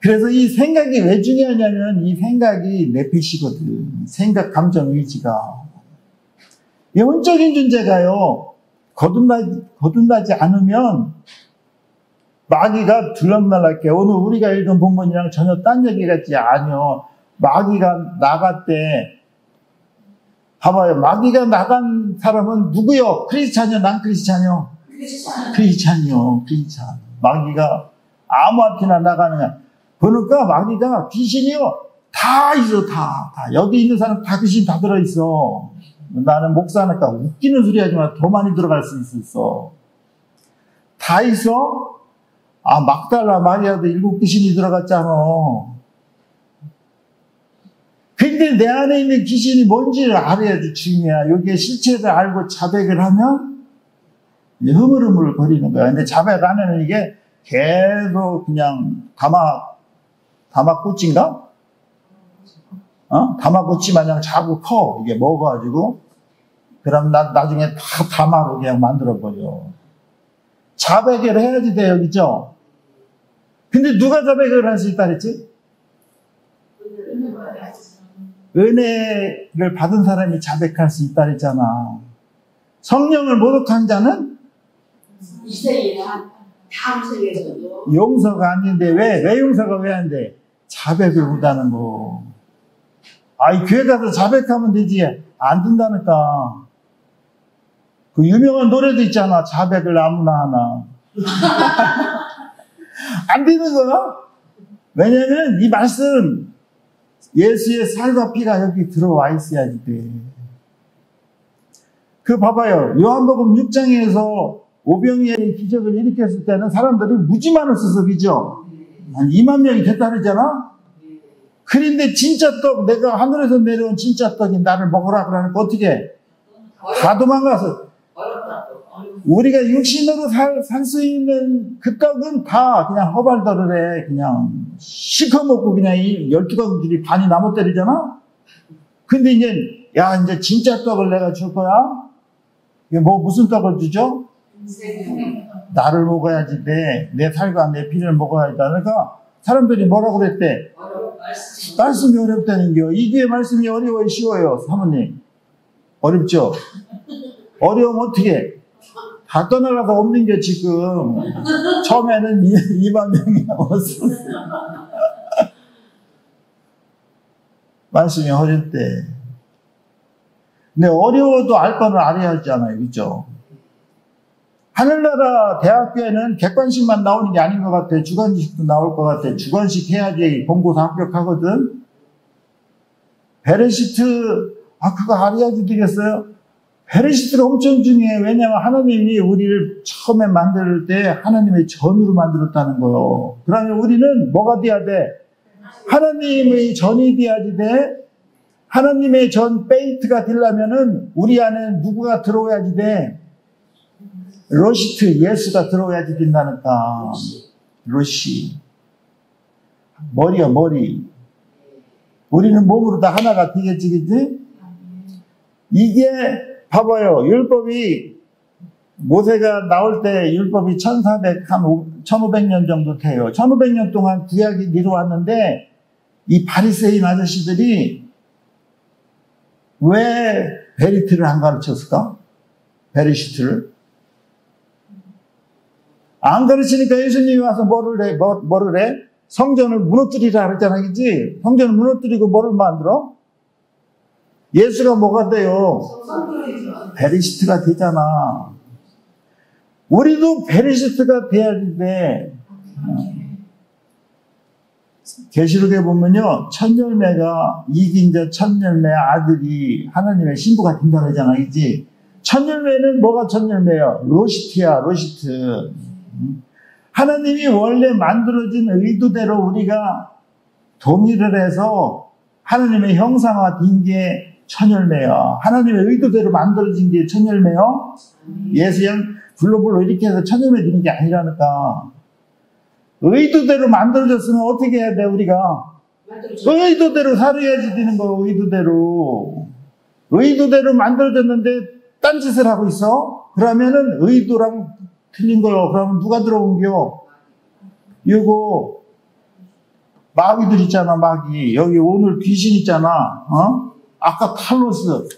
그래서 이 생각이 왜 중요하냐면 이 생각이 내 빛이거든. 생각, 감정, 의지가. 영적인 존재가요. 거듭나지 않으면 마귀가 들락날락해. 오늘 우리가 읽은 본문이랑 전혀 딴 얘기 같지 아니요. 마귀가 나갔대. 봐봐요. 마귀가 나간 사람은 누구요? 크리스찬이요? 난 크리스찬이요? 크리스찬. 크리스찬. 마귀가 아무한테나 나가느냐. 보니까 마귀가 귀신이요. 다 있어, 다. 여기 있는 사람 다 귀신 다 들어있어. 나는 목사니까 웃기는 소리 하지 마. 더 많이 들어갈 수 있어. 다 있어? 아, 막달라 마리아도 7 귀신이 들어갔잖아. 근데 내 안에 있는 귀신이 뭔지를 알아야지 중요해. 여기에 실체를 알고 자백을 하면 이제 흐물흐물 거리는 거야. 근데 자백 안 하면 이게 계속 그냥 다마꼬치인가? 다마꼬치 마냥 자꾸 커. 이게 먹어가지고. 그럼 나중에 다 다마로 그냥 만들어버려. 자백을 해야지 돼요. 그죠? 근데 누가 자백을 할 수 있다 그랬지? 은혜를 받은 사람이 자백할 수 있다 그랬잖아. 성령을 모독한 자는? 이생이나 다음 생에서도 용서가 안 되는데 왜 용서가 왜 안 돼? 자백을 못하는 거. 아이 교회 가서 자백하면 되지. 안 된다니까. 그 유명한 노래도 있잖아. 자백을 아무나 하나. 안 되는 거야. 왜냐면 이 말씀 예수의 살과 피가 여기 들어와 있어야지 돼. 그 봐봐요. 요한복음 6장에서 오병이의 기적을 일으켰을 때는 사람들이 무지 많았었어. 그죠? 한 2만 명이 됐다 그러잖아. 그런데 진짜 떡, 내가 하늘에서 내려온 진짜 떡이 나를 먹으라 그러니까 어떻게 해? 다 도망가서. 우리가 육신으로 살 수 있는 그 떡은 다 그냥 허발더를 해. 그냥 시커멓고 그냥 12가구들이 반이 나못 때리잖아? 근데 이제, 야, 이제 진짜 떡을 내가 줄 거야? 이게 무슨 떡을 주죠? 나를 먹어야지 내 살과 내 피를 먹어야지. 그러니까 사람들이 뭐라고 그랬대? 말씀이 어렵다는 겨. 이게 말씀이 어려워요, 쉬워요, 사모님? 어렵죠? 어려우면 어떻게 해? 다 떠나가서 없는 게 지금 처음에는 2만 명이 나왔어. 말씀이 어렵대. 근데 어려워도 알 거는 알아야 하잖아요. 그죠? 하늘나라 대학교에는 객관식만 나오는 게 아닌 것 같아. 주관식도 나올 것 같아. 주관식 해야지 본고사 합격하거든. 베레시트, 그거 알아야지 되겠어요? 베레시트가 엄청 중요해. 왜냐하면 하나님이 우리를 처음에 만들 때 하나님의 전으로 만들었다는 거예요. 그러면 우리는 뭐가 돼야 돼? 하나님의 전이 돼야지 돼. 하나님의 전 베이트가 되려면은 우리 안에 누구가 들어와야지 돼? 로시트, 예수가 들어와야지 된다니까. 로시. 머리야, 머리. 우리는 몸으로 다 하나가 되겠지, 그치? 이게, 봐봐요. 율법이, 모세가 나올 때 율법이 1500년 정도 돼요. 1500년 동안 구약이 이루어왔는데, 이 바리새인 아저씨들이 왜 베리트를 안 가르쳤을까? 베리시트를. 안 가르치니까 예수님이 와서 뭐를 해? 성전을 무너뜨리라 그랬잖아, 그치? 성전을 무너뜨리고 뭐를 만들어? 예수가 뭐가 돼요? 베리시트가 되잖아. 우리도 베리시트가 돼야지 돼. 계시록에 보면요, 첫 열매가 이긴 자 첫 열매 아들이 하나님의 신부가 된다 그러잖아, 그치? 첫 열매는 뭐가 첫 열매야? 로시트야, 로시트. 하나님이 원래 만들어진 의도대로 우리가 동의를 해서 하나님의 형상화 된 게 첫 열매야. 하나님의 의도대로 만들어진 게 첫 열매야. 예수양 블로블로 이렇게 해서 첫 열매 되는 게 아니라니까. 의도대로 만들어졌으면 어떻게 해야 돼, 우리가? 의도대로 살아야지 되는 거, 의도대로. 의도대로 만들어졌는데 딴짓을 하고 있어? 그러면은 의도랑 틀린 거요. 그러면 누가 들어온겨? 이거 마귀들 있잖아, 마귀. 여기 오늘 귀신 있잖아. 아까 탈로스.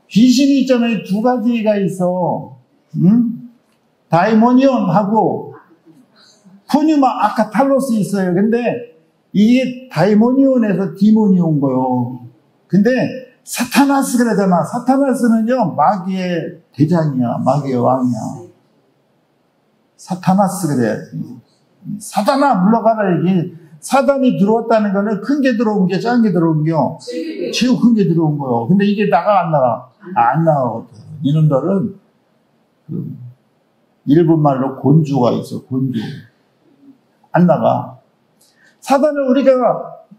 귀신이 있잖아요. 2가지가 있어. 다이모니온하고 푸뉴마 아까 탈로스 있어요. 근데 이게 다이모니온에서 디몬이 온 거요. 근데 사타나스 그러잖아. 사타나스는요, 마귀의 대장이야. 마귀의 왕이야. 사타나스 그래야지. 사단아 물러가라. 이게 사단이 들어왔다는 거는 큰 게 들어온 게 작은 게 들어온 게요. 최고 큰 게 들어온 거요. 근데 이게 나가 안 나가? 안 나가거든. 이놈들은 그 일본 말로 곤주가 있어. 곤주. 안 나가. 사단을 우리가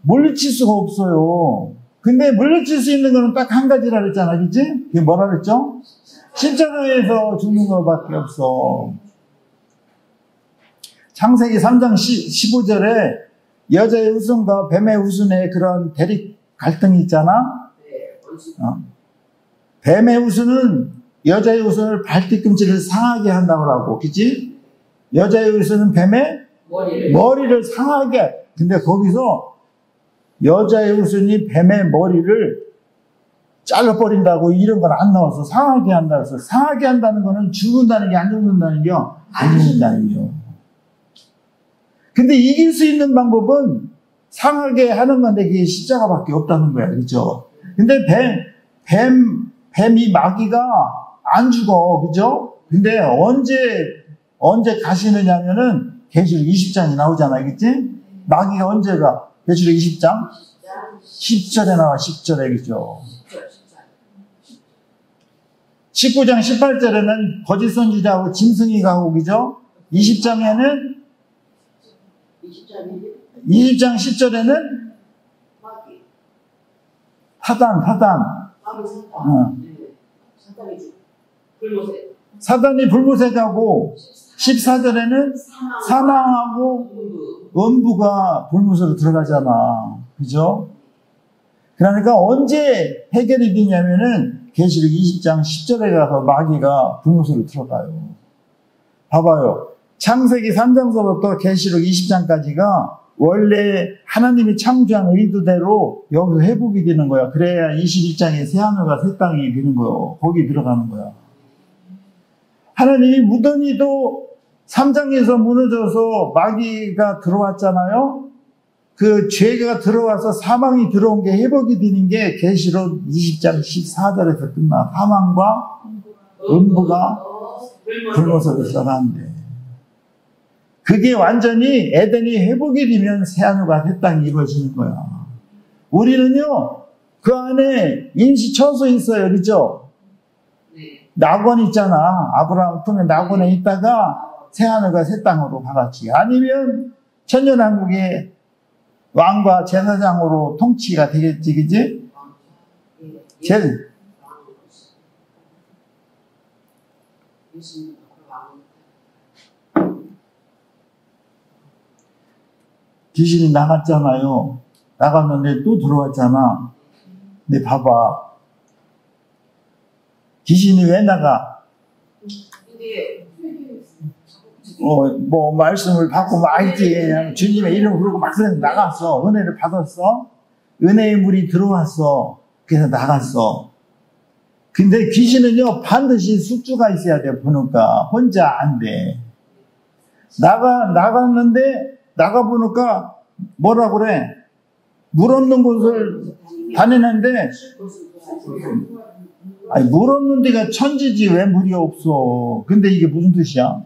물리칠 수가 없어요. 근데 물리칠 수 있는 거는 딱 한 가지라 그랬잖아. 그치? 그게 뭐라 그랬죠? 십자가에서 죽는 것밖에 없어. 창세기 3장 15절에 여자의 우순과 뱀의 우순의 그런 대립 갈등이 있잖아. 뱀의 우순은 여자의 우순을 발뒤꿈치를 상하게 한다고 하고, 그치? 여자의 우순은 뱀의 머리를 상하게. 근데 거기서 여자의 우순이 뱀의 머리를 잘라버린다고 이런 건 안 나와서 상하게 한다 그래서 상하게 한다는 거는 죽는다는 게 안 죽는다는 게요. 안 죽는다는 게요. 근데 이길 수 있는 방법은 상하게 하는 건데 그게 십자가밖에 없다는 거야. 그죠? 근데 뱀이 마귀가 안 죽어. 그죠? 근데 언제 가시느냐면은 계시록 20장이 나오잖아. 그치? 마귀가 언제가? 계시록 20장? 10절에 나와. 10절에. 그죠? 19장 18절에는 거짓 선지자하고 짐승이가 하고, 그죠? 20장에는 20장 10절에는 사단. 사단이 불모색하고 14절에는 사망하고 음부가 불못으로 들어가잖아. 그죠? 그러니까 언제 해결이 되냐면은 계시록 20장 10절에 가서 마귀가 불못으로 들어가요. 봐봐요. 창세기 3장서부터 계시록 20장까지가 원래 하나님이 창조한 의도대로 여기서 회복이 되는 거야. 그래야 21장에 새하늘과 새 땅이 되는 거예요. 거기 들어가는 거야. 하나님이 무더니도 3장에서 무너져서 마귀가 들어왔잖아요. 그 죄가 들어와서 사망이 들어온 게 회복이 되는 게 계시록 20장 14절에서 끝나. 사망과 음부가 불못으로 들어가는데 그게 완전히 에덴이 회복이 되면 새하늘과 새 땅이 이루어지는 거야. 우리는요, 그 안에 임시 처소에 있어요. 그죠? 낙원 있잖아. 아브라함 품에 낙원에 있다가 새하늘과 새 땅으로 가갔지. 아니면 천년왕국의 왕과 제사장으로 통치가 되겠지. 그지? 제일 귀신이 나갔잖아요. 나갔는데 또 들어왔잖아. 근데 봐봐. 귀신이 왜 나가? 말씀을 받고 막 알지. 주님의 이름 부르고 막 나갔어. 은혜를 받았어. 은혜의 물이 들어왔어. 그래서 나갔어. 근데 귀신은요, 반드시 숙주가 있어야 돼, 보니까. 혼자 안 돼. 나갔는데, 나가보니까 뭐라 그래? 물 없는 곳을 다니는데, 아니, 물 없는 데가 천지지 왜 물이 없어? 근데 이게 무슨 뜻이야?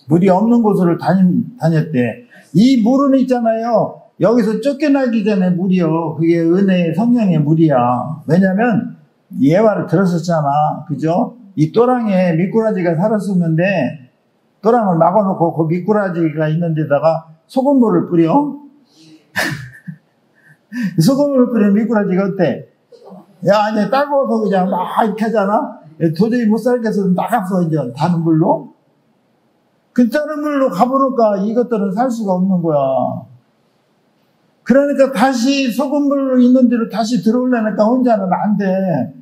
물이 없는 곳을 다녔대. 이 물은 있잖아요. 여기서 쫓겨나기 전에 물이요. 그게 은혜의 성령의 물이야. 왜냐면 예화를 들었었잖아. 그죠? 이 또랑에 미꾸라지가 살았었는데 또랑을 막아놓고 그 미꾸라지가 있는 데다가 소금물을 뿌려. 소금물을 뿌리면 미꾸라지가 어때? 야, 이제 따가워서 그냥 막 이렇게 하잖아? 도저히 못 살겠어. 나갔어, 이제. 다른 물로. 그 다른 물로 가보니까 이것들은 살 수가 없는 거야. 그러니까 다시 소금물로 있는 데로 다시 들어오려니까 혼자는 안 돼.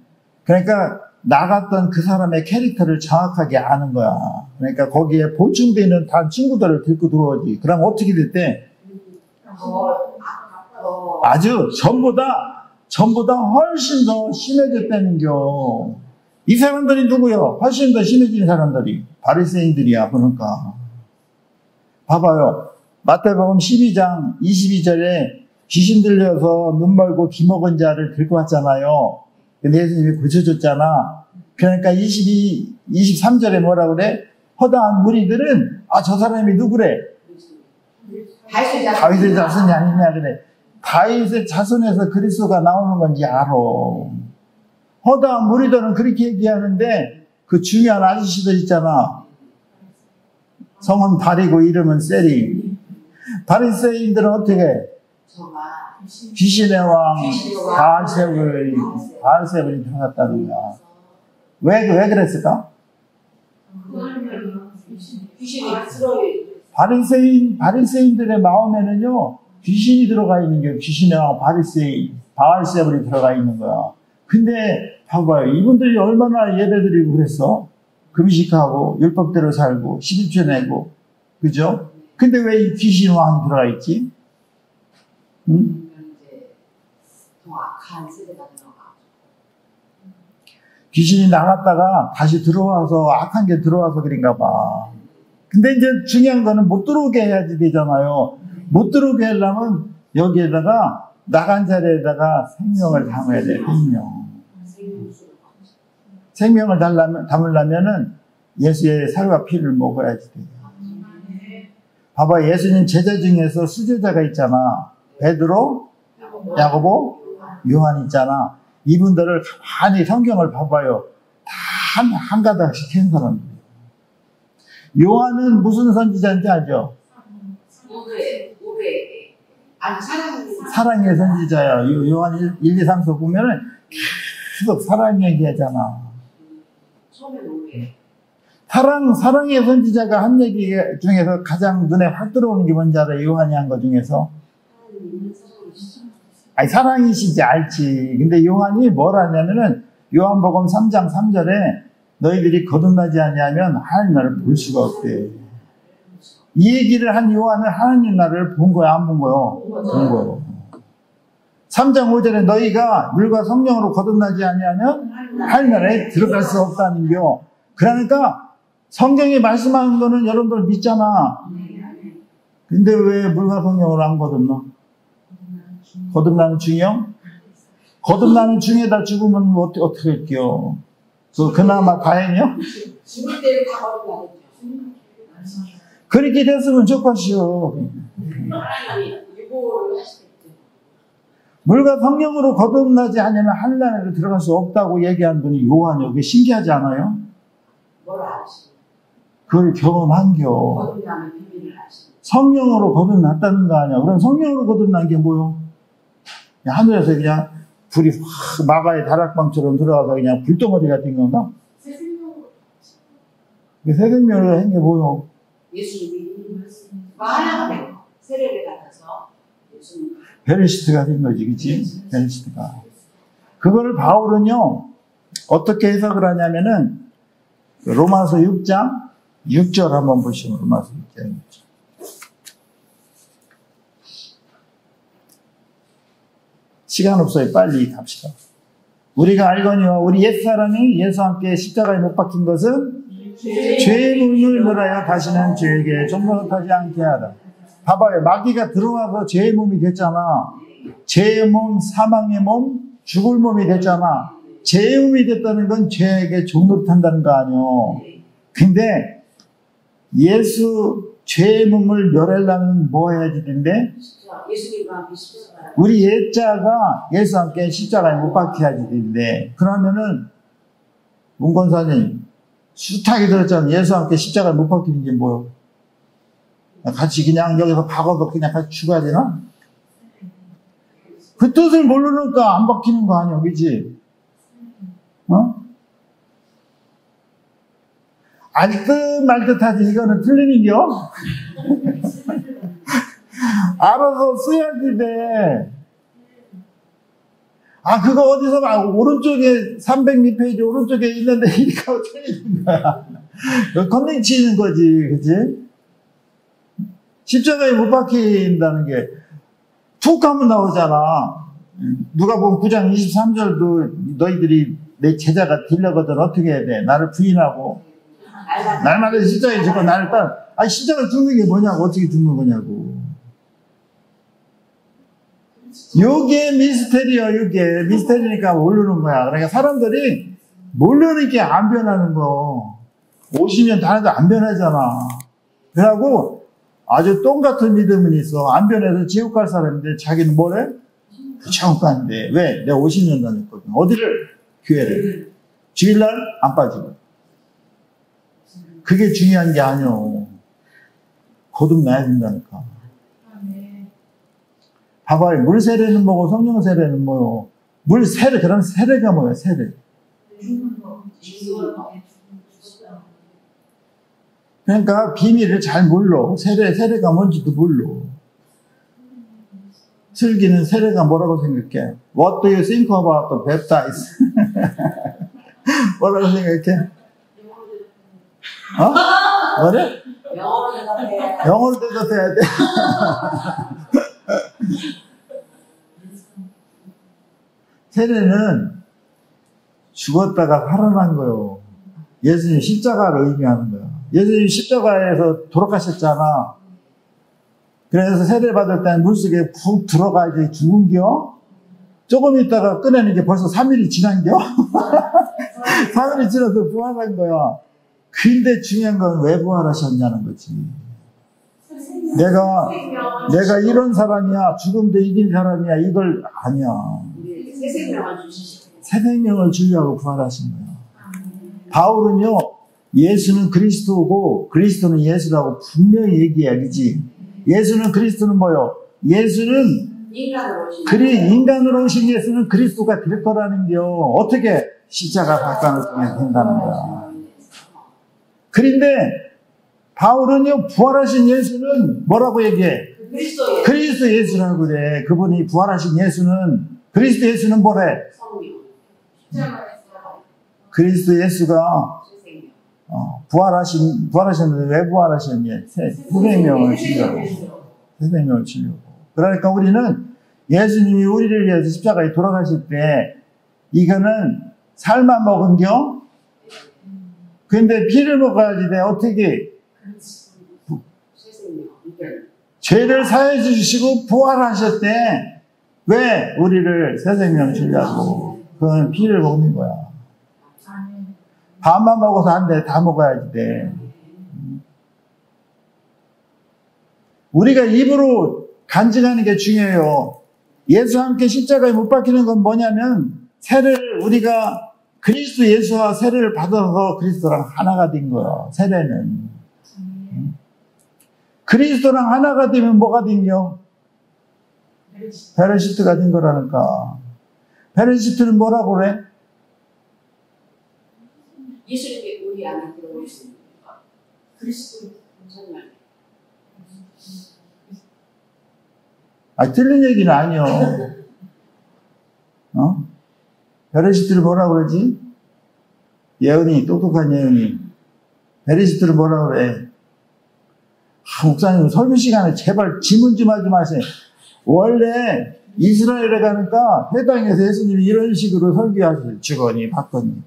그러니까 나갔던 그 사람의 캐릭터를 정확하게 아는 거야. 그러니까 거기에 보충되는 다 친구들을 데리고 들어오지. 그럼 어떻게 됐대? 아주 전보다 훨씬 더 심해졌다는겨. 이 사람들이 누구요? 훨씬 더 심해진 사람들이 바리새인들이야. 보니까 봐봐요. 마태복음 12장 22절에 귀신 들려서 눈 멀고 귀 먹은 자를 들고 왔잖아요. 근데 예수님이 고쳐줬잖아. 그러니까 23절에 뭐라 그래? 허다한 무리들은, 저 사람이 누구래? 다윗의 자손이 아니냐, 그래. 다윗의 자손에서 그리스도가 나오는 건지 알아. 허다한 무리들은 그렇게 얘기하는데, 그 중요한 아저씨들 있잖아. 성은 바리고 이름은 세리. 바리새인들은 어떻게 해? 귀신의 왕 바알세불이 들어갔다는 거야. 왜 그랬을까? 바리새인들의 마음에는요, 귀신이 들어가 있는 게 귀신의 왕 바알세불이 들어가 있는 거야. 근데 봐봐요. 이분들이 얼마나 예배드리고 그랬어? 금식하고 율법대로 살고 11조 내고, 그죠? 근데 왜 이 귀신 왕이 들어가 있지? 응? 귀신이 나갔다가 다시 들어와서 악한 게 들어와서 그런가 봐. 근데 이제 중요한 거는 못 들어오게 해야지 되잖아요. 못 들어오게 하려면 여기에다가 나간 자리에다가 생명을 담아야 돼. 생명을 담으려면은 예수의 살과 피를 먹어야지 돼요. 봐봐, 예수님 제자 중에서 수제자가 있잖아. 베드로, 야고보, 요한 있잖아. 이분들을 가만히 성경을 봐봐요. 다 한 가닥씩 한 사람들이에요. 요한은 무슨 선지자인지 알죠? 사랑의 선지자야. 요한 1, 2, 3서 보면은 계속 사랑 얘기하잖아. 사랑의 선지자가 한 얘기 중에서 가장 눈에 확 들어오는 게 뭔지 알아요? 요한이 한 거 중에서. 사랑이시지 알지. 근데 요한이 뭘 하냐면은 요한복음 3장 3절에 너희들이 거듭나지 않냐면 하나님 나라를 볼 수가 없대. 이 얘기를 한 요한은 하나님 나라를 본 거야, 안 본 거요? 본 거요. 3장 5절에 너희가 물과 성령으로 거듭나지 않냐면 하나님 나라에 들어갈 수 없다는 겨. 그러니까 성경이 말씀하는 거는 여러분들 믿잖아. 근데 왜 물과 성령으로 안 거듭나? 거듭나는 중이요? 거듭나는 중에다 죽으면 어떻게 할게요? 그나마 다행이요? 죽을 때는 다 거듭나겠죠. 그렇게 됐으면 좋겠어요. 물과 성령으로 거듭나지 않으면 하늘나라에 들어갈 수 없다고 얘기한 분이 요한이요. 그게 신기하지 않아요? 그걸 경험한겨. 성령으로 거듭났다는 거 아니야. 그럼 성령으로 거듭난 게 뭐요? 하늘에서 그냥 불이 확 마가의 다락방처럼 들어가서 그냥 불덩어리 같은 건가? 새 생명으로 한 게 뭐요? 예수님이 하나님의 세례를 받아서 베르시트가 된 거지, 그치? 베르시트가. 그거를 바울은요, 어떻게 해석을 하냐면은, 로마서 6장 6절 한번 보시면, 로마서 6장 6절. 시간 없어요. 빨리 갑시다. 우리가 알거니와 우리 옛사람이 예수와 함께 십자가에 못 박힌 것은 죄의 몸을 멸하여 다시는 죄에게 종노릇하지 않게 하라. 봐봐요. 마귀가 들어와서 죄의 몸이 됐잖아. 죄의 몸, 사망의 몸, 죽을 몸이 됐잖아. 죄의 몸이 됐다는 건 죄에게 종노릇한다는 거 아니요. 근데 예수 죄의 몸을 멸하려면 뭐 해야지 된대? 우리 옛자가 예수와 함께 십자가에 못 박혀야지 된대. 그러면은 문권사님 숱하게 들었잖아. 예수와 함께 십자가에 못 박히는 게 뭐요? 같이 그냥 여기서 박아서 그냥 같이 죽어야 되나? 그 뜻을 모르니까 안 박히는 거 아니야, 그지? 알듯 말듯하지. 이거는 틀리는겨? 알아서 써야지 돼. 그거 어디서 막 오른쪽에 302페이지 오른쪽에 있는데 이렇게 틀리는 거야. 컨닝치는 거지, 그치? 십자가에 못 박힌다는 게 툭 하면 나오잖아. 누가 보면 9장 23절도 너희들이 내 제자가 되려거든 어떻게 해야 돼? 나를 부인하고 날마다 십자가에 죽고 나를 따라. 십자가 죽는 게 뭐냐고. 어떻게 죽는 거냐고. 요게 미스테리야. 요게 미스테리니까 모르는 거야. 그러니까 사람들이 모르는 게 안 변하는 거. 50년 다녀도 안 변하잖아. 그래갖고 아주 똥 같은 믿음은 있어. 안 변해서 지옥 갈 사람인데 자기는 뭐래? 지옥 가는데. 왜? 내가 50년 다녔거든. 어디를? 교회를. 주일날 안 빠지고. 그게 중요한 게 아니오. 거듭나야 된다니까. 봐봐요. 물 세례는 뭐고 성령 세례는 뭐요? 물 세례, 그럼 세례가 뭐야? 세례. 그러니까 비밀을 잘 몰라. 세례가 뭔지도 몰라. 슬기는 세례가 뭐라고 생각해? What do you think about the baptize? 뭐라고 생각해? 뭐래? 영어로 대답해야 돼. 세례는 죽었다가 살아난 거요. 예수님 십자가를 의미하는 거야. 예수님 십자가에서 돌아가셨잖아. 그래서 세례 받을 때는 물속에 푹 들어가야지 죽은겨? 조금 있다가 꺼내는 게 벌써 3일이 지난겨? 3일이 지나서 부활한 거야. 근데 중요한 건 왜 부활하셨냐는 거지. 내가 이런 사람이야, 죽음도 이긴 사람이야, 이걸 아니야. 새 생명을 주려고 부활하신 거야. 바울은요, 예수는 그리스도고 그리스도는 예수라고 분명히 얘기해야지. 예수는 그리스도는 뭐요? 예수는 인간으로 오신 예수는 그리스도가 될 거라는 게 어떻게 십자가 사건을 통해 된다는 거야. 그런데 바울은요, 부활하신 예수는 뭐라고 얘기해? 그리스도 예수라고 그래. 그분이 부활하신 예수는, 그리스도 예수는 뭐래? 그리스도 예수가 부활하셨는데 왜 부활하셨니? 새 생명을 주려고. 새 생명을 주려고. 그러니까 우리는 예수님이 우리를 위해서 십자가에 돌아가실 때 이거는 살만 먹은겨? 근데 피를 먹어야지 돼. 어떻게? 죄를 사해 주시고 부활하셨대. 왜? 우리를 새 생명을 주려고. 그건 피를 먹는 거야. 밥만 먹어서 안 돼. 다 먹어야지 돼. 우리가 입으로 간증하는 게 중요해요. 예수와 함께 십자가에 못 박히는 건 뭐냐면 세례를 우리가 그리스도 예수와 세례를 받아서 그리스도랑 하나가 된 거야. 세례는. 그리스도랑 하나가 되면 뭐가 된겨? 베레시트가 된 거라니까. 베레시트는 뭐라고 그래? 예수님이 우리 안에 들어오셨습니다. 그리스도 정말. 틀린 얘기는 아니요. 베레시트를 뭐라고 그러지? 예언이, 똑똑한 예언이. 베레시트를 뭐라고 그래? 목사님, 설교 시간에 제발 지문 좀 하지 마세요. 원래 이스라엘에 가니까 회당에서 예수님이 이런 식으로 설교하세요. 주거니, 받거니.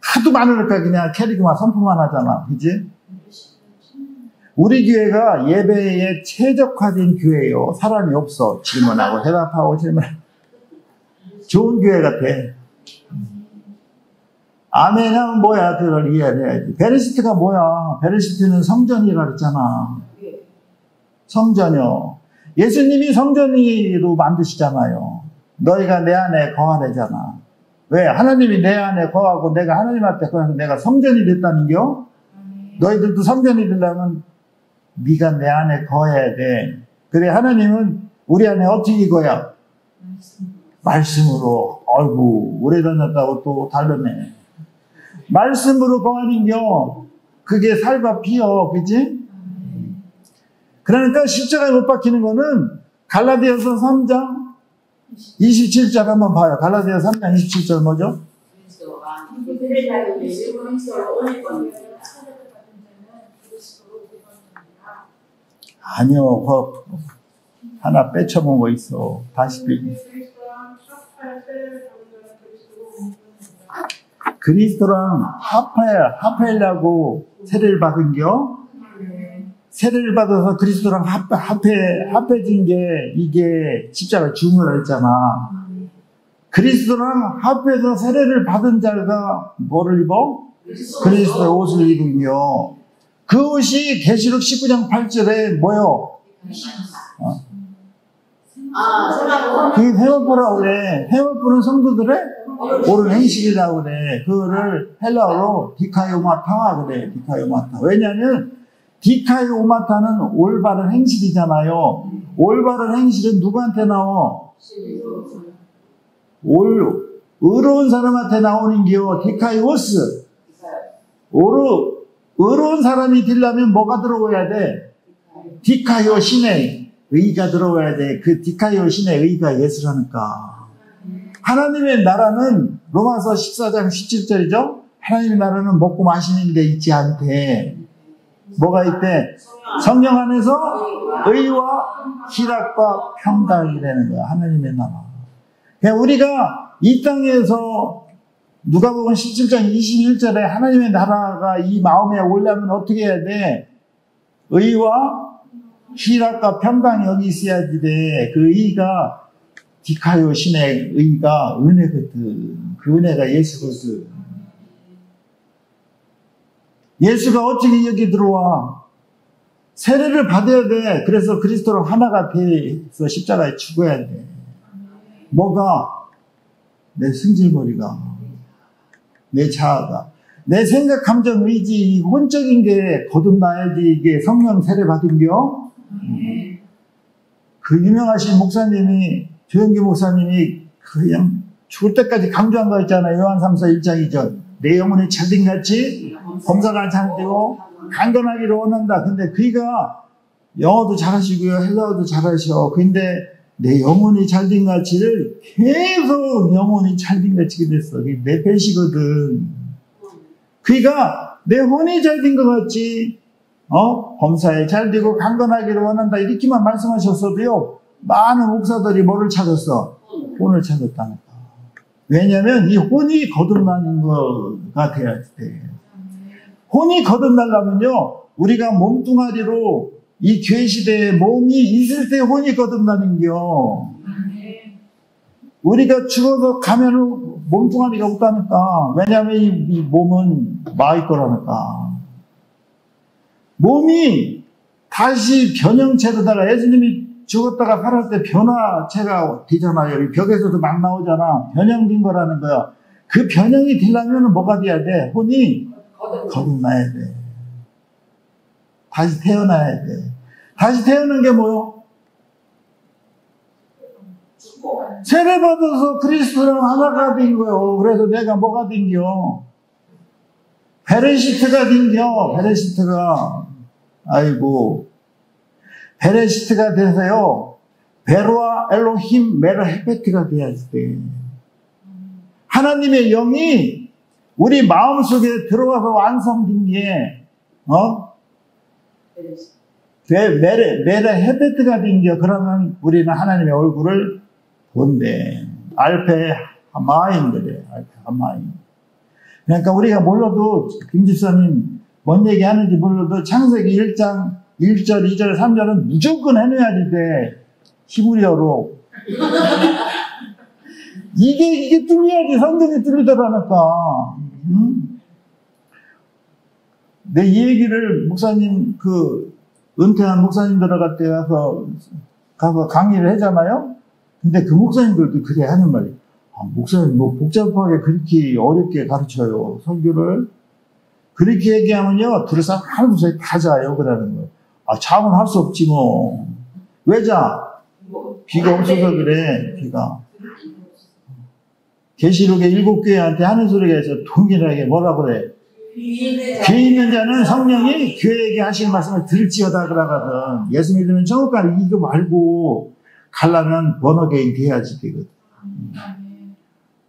하도 많으니까 그냥 캐리그만 선포만 하잖아. 그지? 우리 교회가 예배에 최적화된 교회예요. 사람이 없어. 질문하고 대답하고 질문하고. 좋은 교회 같아. 아멘 하면 뭐야? 그걸 이해를 해야지. 베레시트가 뭐야? 베레시트는 성전이라 그랬잖아. 성전이요. 예수님이 성전으로 만드시잖아요. 너희가 내 안에 거하래잖아. 왜? 하나님이 내 안에 거하고 내가 하나님한테 거해서 내가 성전이 됐다는겨? 너희들도 성전이 되려면 네가 내 안에 거해야 돼. 그래, 하나님은 우리 안에 어떻게 거야? 말씀으로. 아이고, 오래 다녔다고 또 다르네. 말씀으로 거하는겨. 그게 살과 피요. 그치? 그러니까 십자가에 못 박히는 거는 갈라디아서 3장 27절 한번 봐요. 갈라디아서 3장 27절 뭐죠? 아니요. 그거 하나 빼쳐본 거 있어. 다시 빼기. 그리스도랑 합하려고 세례를 받은겨? 세례를 받아서 그리스도랑 합해진 게 이게 십자가 중요라 했잖아. 그리스도랑 합해서 세례를 받은 자가 뭐를 입어? 그리스도의 옷을 입으며 그 옷이 계시록 19장 8절에 뭐요? 그게 세마포라고 그래. 세마포는 성도들의 옳은 행실이라고 그래. 그거를 헬라어로 디카이오마타 그래. 디카이오마타. 왜냐하면 디카이오마타는 올바른 행실이잖아요. 올바른 행실은 누구한테 나와? 의로운 사람한테 나오는 게요. 디카이오스. 의로운 사람이 되려면 뭐가 들어오야 돼? 디카이오 신의 의가 들어와야 돼. 그 디카이오 신의 의가 예수라니까. 하나님의 나라는 로마서 14장 17절이죠. 하나님의 나라는 먹고 마시는 데 있지 않대. 뭐가 있대? 성령 안에서 의와 희락과 평강이라는 거야. 하나님의 나라. 그냥 우리가 이 땅에서 누가복음 17장 21절에 하나님의 나라가 이 마음에 오려면 어떻게 해야 돼? 의와 희락과 평강이 여기 있어야지 돼. 그 의가 디카요 신의 의가 은혜거든. 그 은혜가 예수거든. 예수가 어떻게 여기 들어와? 세례를 받아야 돼. 그래서 그리스도랑 하나가 돼서 십자가에 죽어야 돼. 뭐가? 내 승질머리가, 내 자아가, 내 생각, 감정, 의지, 혼적인 게 거듭나야지 이게 성령 세례 받은겨? 그 유명하신 목사님이, 조영기 목사님이 그냥 죽을 때까지 강조한 거 있잖아요. 요한 3서 1장 2절. 내 영혼이 찰딩같이 범사가 잘되고 강건하기를 원한다. 근데 그이가 영어도 잘하시고요. 헬라어도 잘하셔. 근데 내 영혼이 잘된같이를 계속 영혼이 잘된같이 됐어. 그게 내 배시거든. 그이가 내 혼이 잘된 것 같지, 범사에 잘되고 강건하기를 원한다. 이렇게만 말씀하셨어도요, 많은 목사들이 뭐를 찾았어? 혼을 찾았다니까. 왜냐면 이 혼이 거듭나는 거가 돼야 돼. 혼이 거듭나려면요, 우리가 몸뚱아리로 이 교회 시대에 몸이 있을 때 혼이 거듭나는겨. 우리가 죽어서 가면 몸뚱아리가 없다니까. 왜냐면 이 몸은 마의 거라니까. 몸이 다시 변형체로다가 예수님이 죽었다가 살았을 때 변화체가 되잖아요. 벽에서도 막 나오잖아. 변형된 거라는 거야. 그 변형이 되려면 뭐가 돼야 돼? 혼이 거듭나야 돼. 다시 태어나야 돼. 다시 태어난 게 뭐요? 세례 받아서 그리스도랑 하나가 된 거요. 그래서 내가 뭐가 된겨? 베레시트가 된겨. 베레시트가. 아이고. 베레시트가 돼서요. 베로아 엘로힘 메르 헤페트가 돼야지 돼. 하나님의 영이 우리 마음속에 들어와서 완성된 게, 메르 헤페트가 된 게, 그러면 우리는 하나님의 얼굴을 본대. 알페 하마인 그래. 알페 하마인. 그러니까 우리가 몰라도, 김 집사님 뭔 얘기 하는지 몰라도 창세기 1장 1절, 2절, 3절은 무조건 해놔야지 돼. 히브리어로. 이게 뚫려야지 성경이 뚫리더라니까. 내 이 얘기를 목사님, 은퇴한 목사님들 때 가서 강의를 하잖아요? 근데 그 목사님들도 그래 하는 말이, 목사님 뭐 복잡하게 그렇게 어렵게 가르쳐요, 설교를. 그렇게 얘기하면요, 들을 사람 하나도 다 자요, 그러는 거예요. 잠은 할 수 없지 뭐. 왜 자? 비가 없어서 그래, 비가. 계시록의 7교회한테 하는 소리가 있어. 동일하게 뭐라 그래? 귀 있는 자는 성령이 교회에게 하시는 말씀을 들을지어다 그러거든. 예수 믿으면 천국 가는 이거 말고 가려면 번어게인 돼야지 되거든.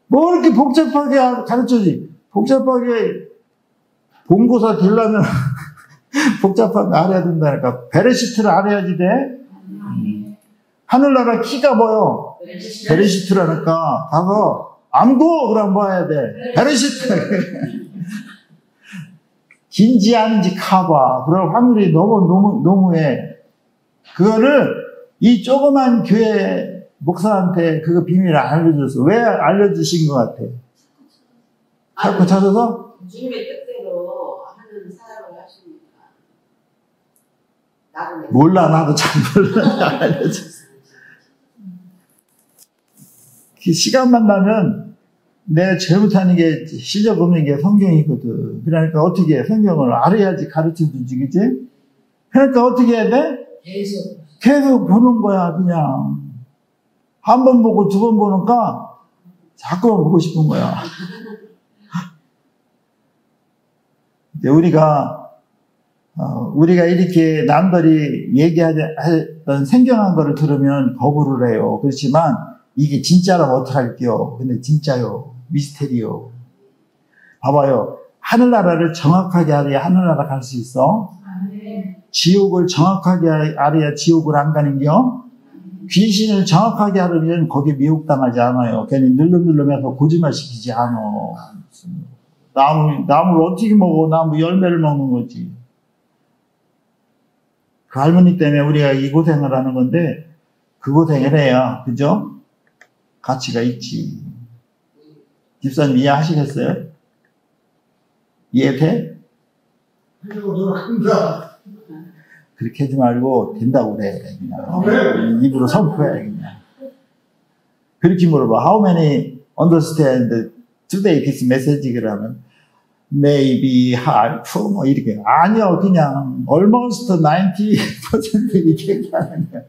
뭐 이렇게 복잡하게 가르쳐지. 복잡하게 본고사 되려면 복잡하게 알아야 된다니까. 베레시트를 알아야지 돼. 하늘나라 키가 뭐요? 베레시트라니까. 가서 암고 그럼 뭐 해야 돼? 베레시트. 긴지 아닌지 카봐. 그럴 확률이 너무해. 그거를 이 조그만 교회 목사한테 그거 비밀을 안 알려줬어. 왜 알려주신 것 같아? 자꾸 찾아서? 주님의 뜻대로 하는 사역을 하시니까. 몰라, 나도 잘 몰라. 알려줬어. 그 시간만 나면 내가 제일 못하는 게 시적 없는 게 성경이거든. 그러니까 어떻게 해? 성경을 알아야지 가르쳐주지, 그지? 그러니까 어떻게 해야 돼? 계속 보는 거야, 그냥. 한 번 보고 두 번 보니까 자꾸만 보고 싶은 거야. 이제 우리가 이렇게 남들이 얘기하던 생경한 거를 들으면 거부를 해요. 그렇지만 이게 진짜라면 어떡할게요? 근데 진짜요. 미스테리요. 봐봐요. 하늘나라를 정확하게 알아야 하늘나라 갈 수 있어. 지옥을 정확하게 알아야 지옥을 안 가는겨. 귀신을 정확하게 알으면 거기에 미혹당하지 않아요. 괜히 늘름늘름해서 거짓말 시키지 않아. 나무를 어떻게 먹어? 나무 열매를 먹는 거지. 그 할머니 때문에 우리가 이 고생을 하는 건데 그 고생을 해야, 그죠? 가치가 있지. 집사님 이해하시겠어요? 이해돼? 그렇게 하지 말고 된다고 그래. 그냥 입으로 선포해. 그냥. 그렇게 물어봐. How many understand today this message? 그러면 maybe, half, 뭐 이렇게. 아니요, 그냥 almost 90% 이렇게 얘기하는 거야.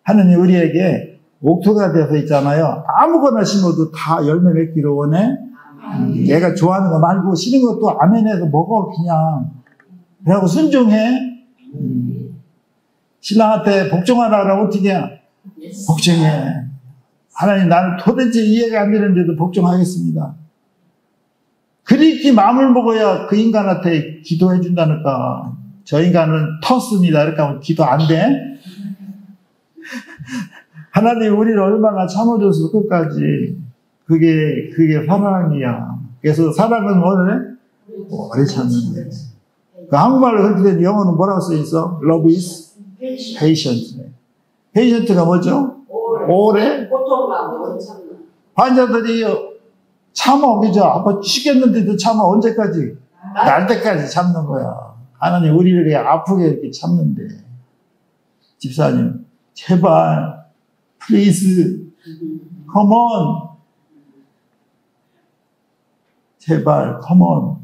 하느님 우리에게 옥토가 돼서 있잖아요. 아무거나 심어도 다 열매 맺기를 원해. 내가 좋아하는 거 말고 싫은 것도 아멘해서 먹어, 그냥. 그래갖고 순종해. 신랑한테 복종하라 그러면 어떻게 해? 복종해. 하나님, 나는 도대체 이해가 안 되는데도 복종하겠습니다. 그렇게 마음을 먹어야 그 인간한테 기도해 준다니까. 저 인간은 터습니다. 이렇게 하면 기도 안 돼? 하나님 우리를 얼마나 참아줘서 끝까지. 그게 사랑이야. 그래서 사랑은 오래 참는 거예요. 그 한국말로 그렇게 된 영어는 뭐라고 써 있어? Love is patient. patient가 뭐죠? 오래? 환자들이 참아, 그죠? 아파 죽겠는데도 참아. 언제까지? 날 때까지 참는 거야. 하나님 우리를 아프게 이렇게 참는데. 집사님, 제발, please, come on. 제발, come on.